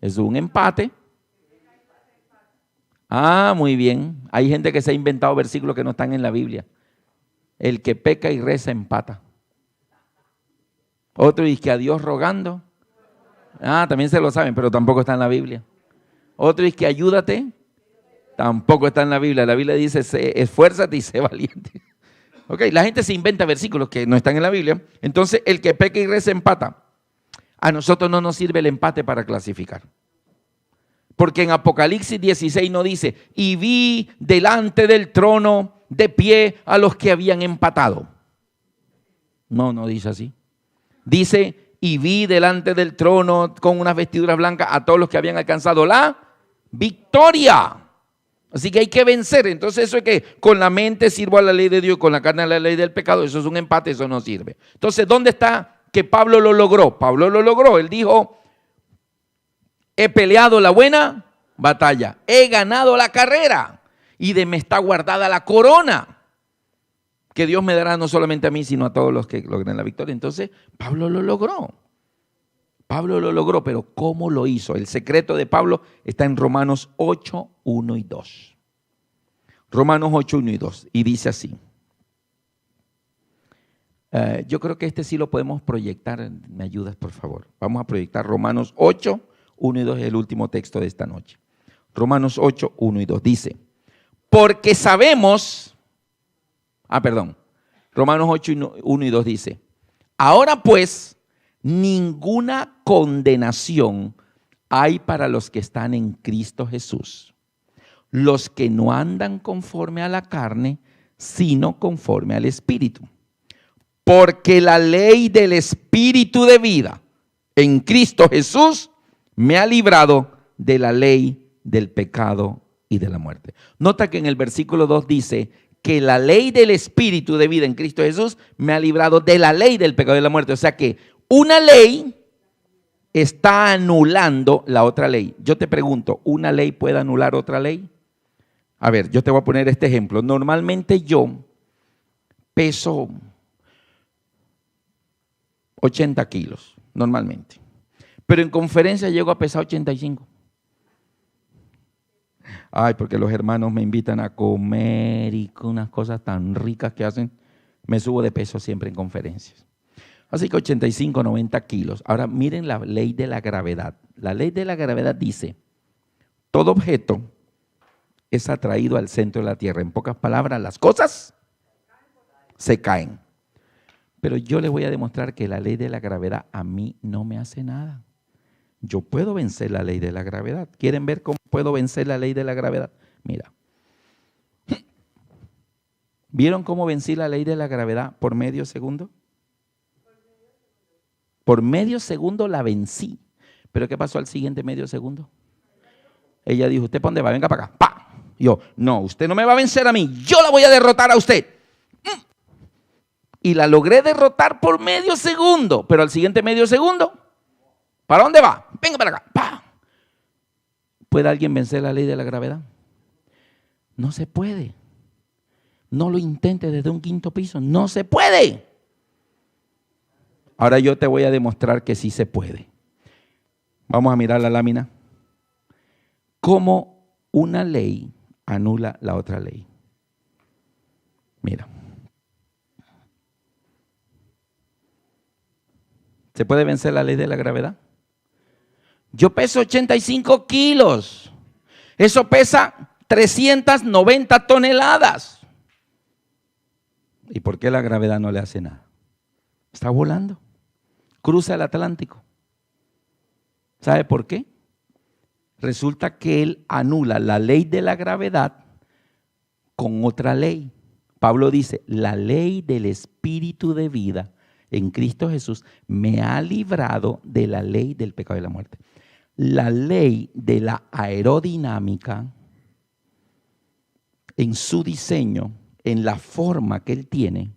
Es un empate. Ah, muy bien. Hay gente que se ha inventado versículos que no están en la Biblia. El que peca y reza empata. Otro dice que a Dios rogando. Ah, también se lo saben, pero tampoco está en la Biblia. Otro dice que ayúdate. Tampoco está en la Biblia. La Biblia dice, esfuérzate y sé valiente. Ok, la gente se inventa versículos que no están en la Biblia. Entonces, el que peca y reza empata. A nosotros no nos sirve el empate para clasificar. Porque en Apocalipsis 16 no dice, y vi delante del trono de pie a los que habían empatado. No dice así. Dice, y vi delante del trono con unas vestiduras blancas a todos los que habían alcanzado la victoria. Así que hay que vencer. Entonces eso es que con la mente sirvo a la ley de Dios, con la carne a la ley del pecado. Eso es un empate, eso no sirve. Entonces, ¿dónde está que Pablo lo logró? Pablo lo logró. Él dijo, he peleado la buena batalla, he ganado la carrera y de me está guardada la corona que Dios me dará no solamente a mí, sino a todos los que logren la victoria. Entonces, Pablo lo logró. Pablo lo logró, pero ¿cómo lo hizo? El secreto de Pablo está en Romanos 8, 1 y 2. Romanos 8, 1 y 2. Y dice así. Yo creo que este sí lo podemos proyectar. ¿Me ayudas, por favor? Vamos a proyectar Romanos 8, 1 y 2, es el último texto de esta noche. Romanos 8, 1 y 2 dice, porque sabemos, Romanos 8, 1 y 2 dice, ahora pues, ninguna condenación hay para los que están en Cristo Jesús, los que no andan conforme a la carne, sino conforme al Espíritu. Porque la ley del Espíritu de vida en Cristo Jesús me ha librado de la ley del pecado y de la muerte. Nota que en el versículo 2 dice que la ley del Espíritu de vida en Cristo Jesús me ha librado de la ley del pecado y de la muerte. O sea que una ley está anulando la otra ley. Yo te pregunto, ¿una ley puede anular otra ley? A ver, yo te voy a poner este ejemplo. Normalmente yo peso 80 kilos, normalmente. Pero en conferencia llego a pesar 85. Ay, porque los hermanos me invitan a comer y con unas cosas tan ricas que hacen, me subo de peso siempre en conferencias. Así que 85, 90 kilos. Ahora miren la ley de la gravedad. La ley de la gravedad dice, todo objeto es atraído al centro de la Tierra. En pocas palabras, las cosas se caen. Pero yo les voy a demostrar que la ley de la gravedad a mí no me hace nada. Yo puedo vencer la ley de la gravedad. ¿Quieren ver cómo puedo vencer la ley de la gravedad? Mira. ¿Vieron cómo vencí la ley de la gravedad por medio segundo? Por medio segundo la vencí. ¿Pero qué pasó al siguiente medio segundo? Ella dijo, ¿usted para dónde va? Venga para acá. ¡Pah! Yo, no, usted no me va a vencer a mí. Yo la voy a derrotar a usted. Y la logré derrotar por medio segundo. Pero al siguiente medio segundo, ¿para dónde va? Venga para acá. ¡Pah! ¿Puede alguien vencer la ley de la gravedad? No se puede. No lo intente desde un quinto piso. No se puede. Ahora yo te voy a demostrar que sí se puede. Vamos a mirar la lámina. ¿Cómo una ley anula la otra ley? Mira. ¿Se puede vencer la ley de la gravedad? Yo peso 85 kilos. Eso pesa 390 toneladas. ¿Y por qué la gravedad no le hace nada? Está volando. Cruza el Atlántico. ¿Sabe por qué? Resulta que él anula la ley de la gravedad con otra ley. Pablo dice, la ley del Espíritu de vida en Cristo Jesús me ha librado de la ley del pecado y la muerte. La ley de la aerodinámica, en su diseño, en la forma que él tiene,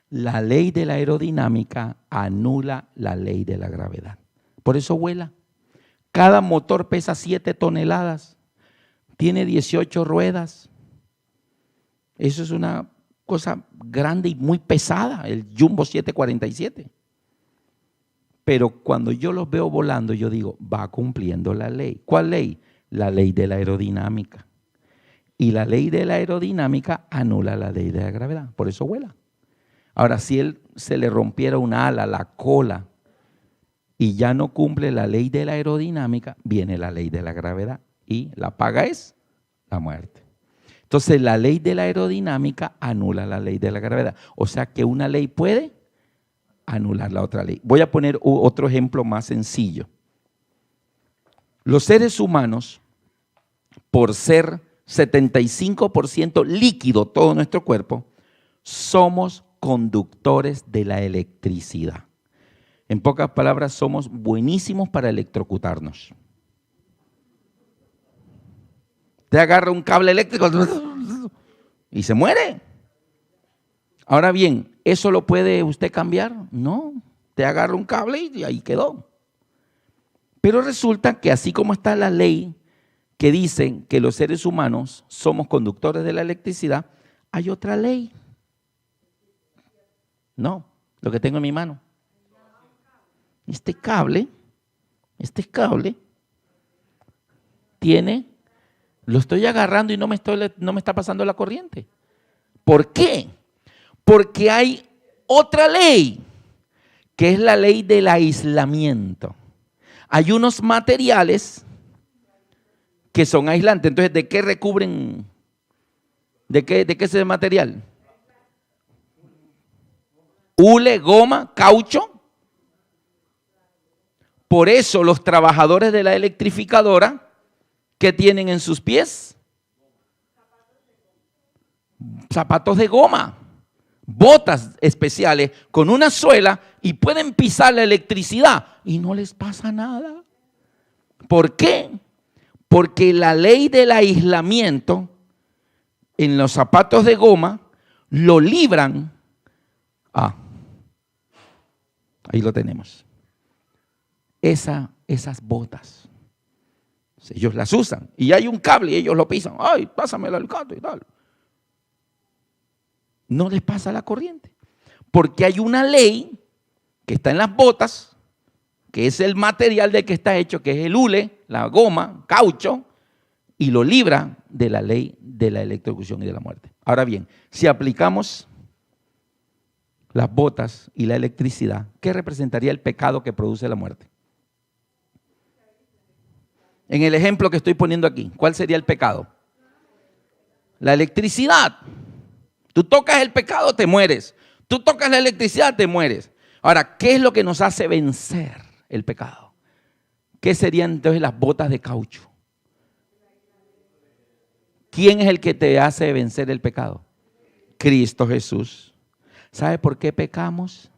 la ley de la aerodinámica anula la ley de la gravedad. Por eso vuela. Cada motor pesa 7 toneladas, tiene 18 ruedas. Eso es una cosa grande y muy pesada, el Jumbo 747. Pero cuando yo los veo volando, yo digo, va cumpliendo la ley. ¿Cuál ley? La ley de la aerodinámica. Y la ley de la aerodinámica anula la ley de la gravedad, por eso vuela. Ahora, si él se le rompiera una ala, la cola, y ya no cumple la ley de la aerodinámica, viene la ley de la gravedad y la paga es la muerte. Entonces la ley de la aerodinámica anula la ley de la gravedad. O sea que una ley puede anular la otra ley. Voy a poner otro ejemplo más sencillo. Los seres humanos, por ser 75% líquido todo nuestro cuerpo, somos conductores de la electricidad. En pocas palabras, somos buenísimos para electrocutarnos. Te agarra un cable eléctrico y se muere. Ahora bien, ¿eso lo puede usted cambiar? No, te agarra un cable y ahí quedó. Pero resulta que así como está la ley que dice que los seres humanos somos conductores de la electricidad, hay otra ley. No, lo que tengo en mi mano. Este cable tiene, lo estoy agarrando y no me está pasando la corriente. ¿Por qué? Porque hay otra ley, que es la ley del aislamiento. Hay unos materiales que son aislantes. Entonces, ¿de qué recubren? ¿De qué es ese material? hule, goma, caucho. Por eso los trabajadores de la electrificadora, ¿qué tienen en sus pies? Zapatos de goma, botas especiales con una suela y pueden pisar la electricidad y no les pasa nada. ¿Por qué? Porque la ley del aislamiento en los zapatos de goma lo libran. Ahí lo tenemos. Esas botas, ellos las usan y hay un cable y ellos lo pisan. Ay, pásame el alicate y tal. No les pasa la corriente, porque hay una ley que está en las botas, que es el material de que está hecho, que es el hule, la goma, caucho, y lo libra de la ley de la electrocución y de la muerte. Ahora bien, si aplicamos las botas y la electricidad, ¿qué representaría el pecado que produce la muerte? En el ejemplo que estoy poniendo aquí, ¿cuál sería el pecado? La electricidad. Tú tocas el pecado, te mueres. Tú tocas la electricidad, te mueres. Ahora, ¿qué es lo que nos hace vencer el pecado? ¿Qué serían entonces las botas de caucho? ¿Quién es el que te hace vencer el pecado? Cristo Jesús. ¿Sabe por qué pecamos?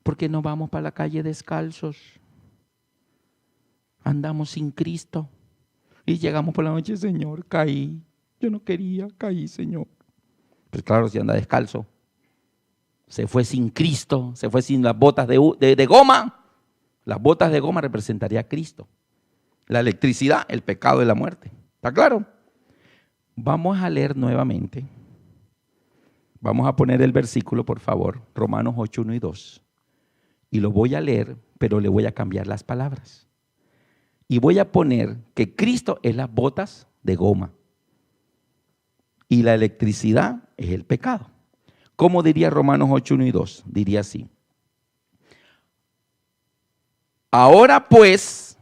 Porque no vamos para la calle descalzos. Andamos sin Cristo. Y llegamos por la noche, Señor, caí. Yo no quería, caí, Señor. Pues claro, si anda descalzo. Se fue sin Cristo, se fue sin las botas de goma. Las botas de goma representaría a Cristo. La electricidad, el pecado y la muerte. ¿Está claro? Vamos a leer nuevamente. Vamos a poner el versículo, por favor, Romanos 8, 1 y 2. Y lo voy a leer, pero le voy a cambiar las palabras. Y voy a poner que Cristo es las botas de goma. Y la electricidad es el pecado. ¿Cómo diría Romanos 8, 1 y 2? Diría así. Ahora pues,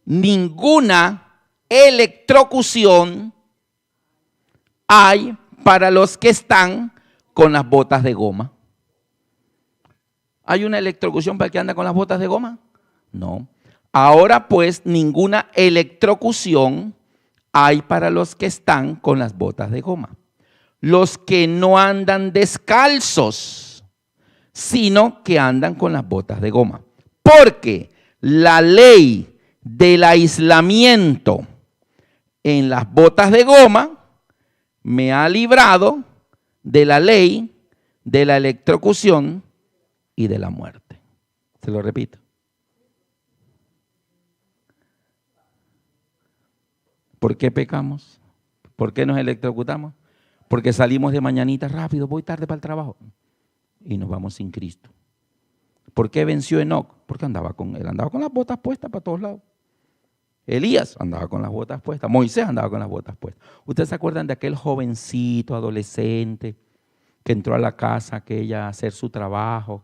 ninguna electrocución hay para los que están con las botas de goma. ¿Hay una electrocución para el que anda con las botas de goma? No. Ahora pues, ninguna electrocución hay para los que están con las botas de goma. Los que no andan descalzos, sino que andan con las botas de goma. Porque la ley del aislamiento en las botas de goma me ha librado de la ley de la electrocución y de la muerte. Se lo repito. ¿Por qué pecamos? ¿Por qué nos electrocutamos? Porque salimos de mañanita rápido, voy tarde para el trabajo y nos vamos sin Cristo. ¿Por qué venció Enoc? Porque él andaba con las botas puestas para todos lados. Elías andaba con las botas puestas. Moisés andaba con las botas puestas. ¿Ustedes se acuerdan de aquel jovencito, adolescente, que entró a la casa aquella a hacer su trabajo?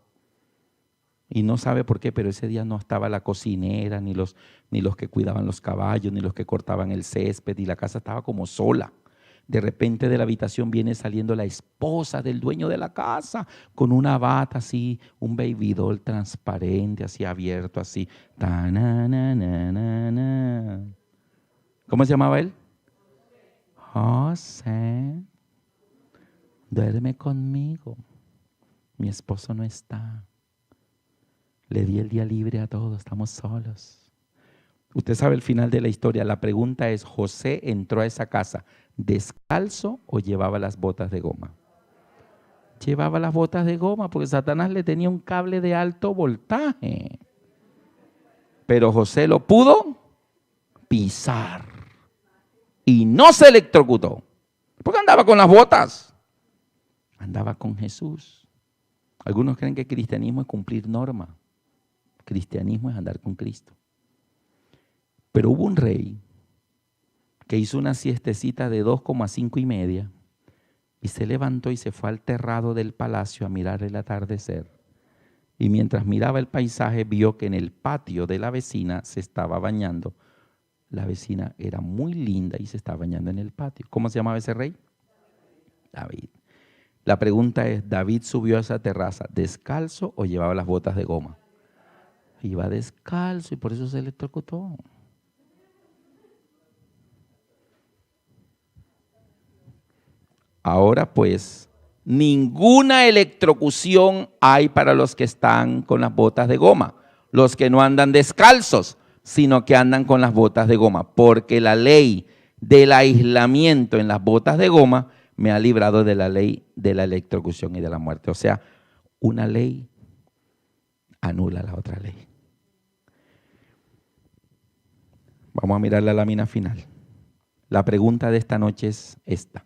Y no sabe por qué, pero ese día no estaba la cocinera, ni los que cuidaban los caballos, ni los que cortaban el césped, y la casa estaba como sola. De repente de la habitación viene saliendo la esposa del dueño de la casa con una bata así, un baby doll transparente, así abierto, así. ¿Cómo se llamaba él? José, duerme conmigo. Mi esposo no está. Le di el día libre a todos, estamos solos. Usted sabe el final de la historia. La pregunta es, ¿José entró a esa casa descalzo o llevaba las botas de goma? Llevaba las botas de goma porque Satanás le tenía un cable de alto voltaje. Pero José lo pudo pisar y no se electrocutó. Porque andaba con las botas. Andaba con Jesús. Algunos creen que cristianismo es cumplir normas. Cristianismo es andar con Cristo. Pero hubo un rey que hizo una siestecita de 2,5 y se levantó y se fue al terrado del palacio a mirar el atardecer. Y mientras miraba el paisaje vio que en el patio de la vecina se estaba bañando. La vecina era muy linda y se estaba bañando en el patio. ¿Cómo se llamaba ese rey? David. La pregunta es, ¿David subió a esa terraza descalzo o llevaba las botas de goma? Iba descalzo y por eso se electrocutó. Ahora pues, ninguna electrocución hay para los que están con las botas de goma, los que no andan descalzos, sino que andan con las botas de goma, porque la ley del aislamiento en las botas de goma me ha librado de la ley de la electrocución y de la muerte. O sea, una ley anula la otra ley. Vamos a mirar la lámina final. La pregunta de esta noche es esta.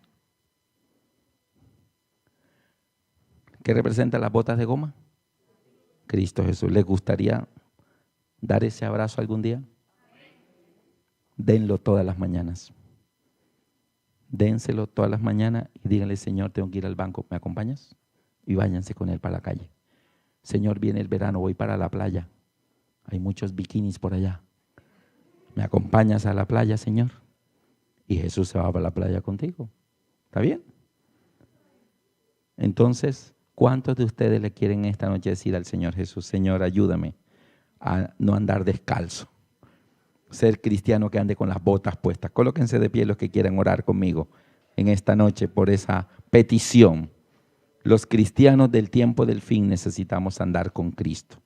¿Qué representan las botas de goma? Cristo Jesús. ¿Les gustaría dar ese abrazo algún día? Denlo todas las mañanas. Dénselo todas las mañanas y díganle, Señor, tengo que ir al banco, ¿me acompañas? Y váyanse con él para la calle. Señor, viene el verano, voy para la playa. Hay muchos bikinis por allá. ¿Me acompañas a la playa, Señor? Y Jesús se va para la playa contigo. ¿Está bien? Entonces, ¿cuántos de ustedes le quieren esta noche decir al Señor Jesús, Señor, ayúdame a no andar descalzo? Ser cristiano que ande con las botas puestas. Colóquense de pie los que quieran orar conmigo en esta noche por esa petición. Los cristianos del tiempo del fin necesitamos andar con Cristo.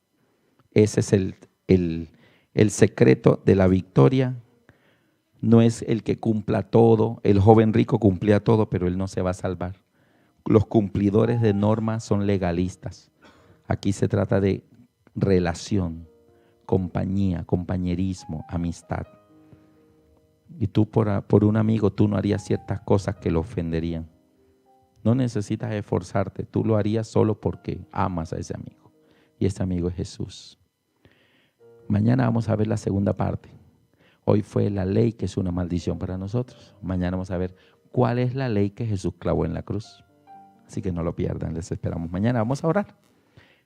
Ese es el secreto de la victoria. No es el que cumpla todo. El joven rico cumplía todo, pero él no se va a salvar. Los cumplidores de normas son legalistas. Aquí se trata de relación, compañía, compañerismo, amistad. Y tú por un amigo, tú no harías ciertas cosas que lo ofenderían. No necesitas esforzarte, tú lo harías solo porque amas a ese amigo. Y ese amigo es Jesús. Mañana vamos a ver la segunda parte. Hoy fue la ley que es una maldición para nosotros. Mañana vamos a ver cuál es la ley que Jesús clavó en la cruz. Así que no lo pierdan, les esperamos mañana. Vamos a orar.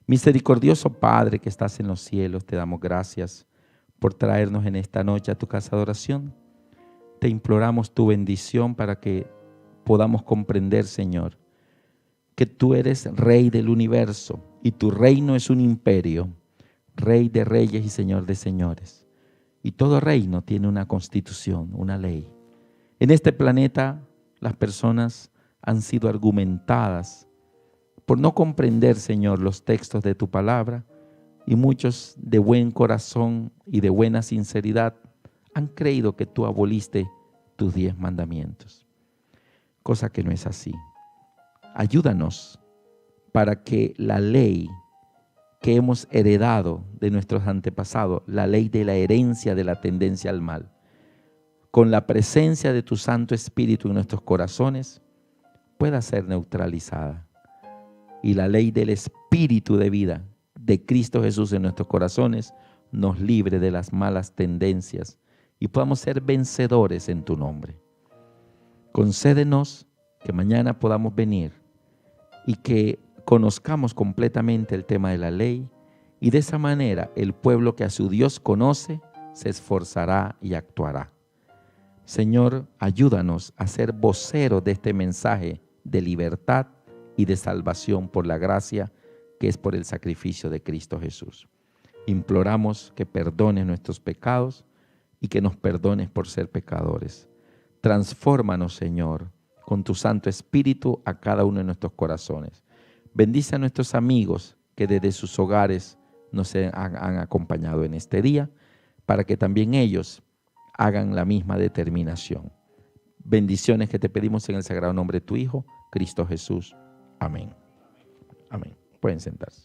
Misericordioso Padre que estás en los cielos, te damos gracias por traernos en esta noche a tu casa de oración. Te imploramos tu bendición para que podamos comprender, Señor, que tú eres Rey del universo y tu reino es un imperio, Rey de reyes y Señor de señores. Y todo reino tiene una constitución, una ley. En este planeta las personas han sido argumentadas por no comprender, Señor, los textos de tu palabra, y muchos de buen corazón y de buena sinceridad han creído que tú aboliste tus 10 mandamientos, cosa que no es así. Ayúdanos para que la ley que hemos heredado de nuestros antepasados, la ley de la herencia de la tendencia al mal, con la presencia de tu Santo Espíritu en nuestros corazones, pueda ser neutralizada. Y la ley del Espíritu de vida de Cristo Jesús en nuestros corazones nos libre de las malas tendencias y podamos ser vencedores en tu nombre. Concédenos que mañana podamos venir y que conozcamos completamente el tema de la ley y de esa manera el pueblo que a su Dios conoce se esforzará y actuará. Señor, ayúdanos a ser voceros de este mensaje de libertad y de salvación por la gracia que es por el sacrificio de Cristo Jesús. Imploramos que perdones nuestros pecados y que nos perdones por ser pecadores. Transfórmanos, Señor, con tu Santo Espíritu a cada uno de nuestros corazones. Bendice a nuestros amigos que desde sus hogares nos han acompañado en este día, para que también ellos hagan la misma determinación. Bendiciones que te pedimos en el sagrado nombre de tu Hijo, Cristo Jesús. Amén. Amén. Pueden sentarse.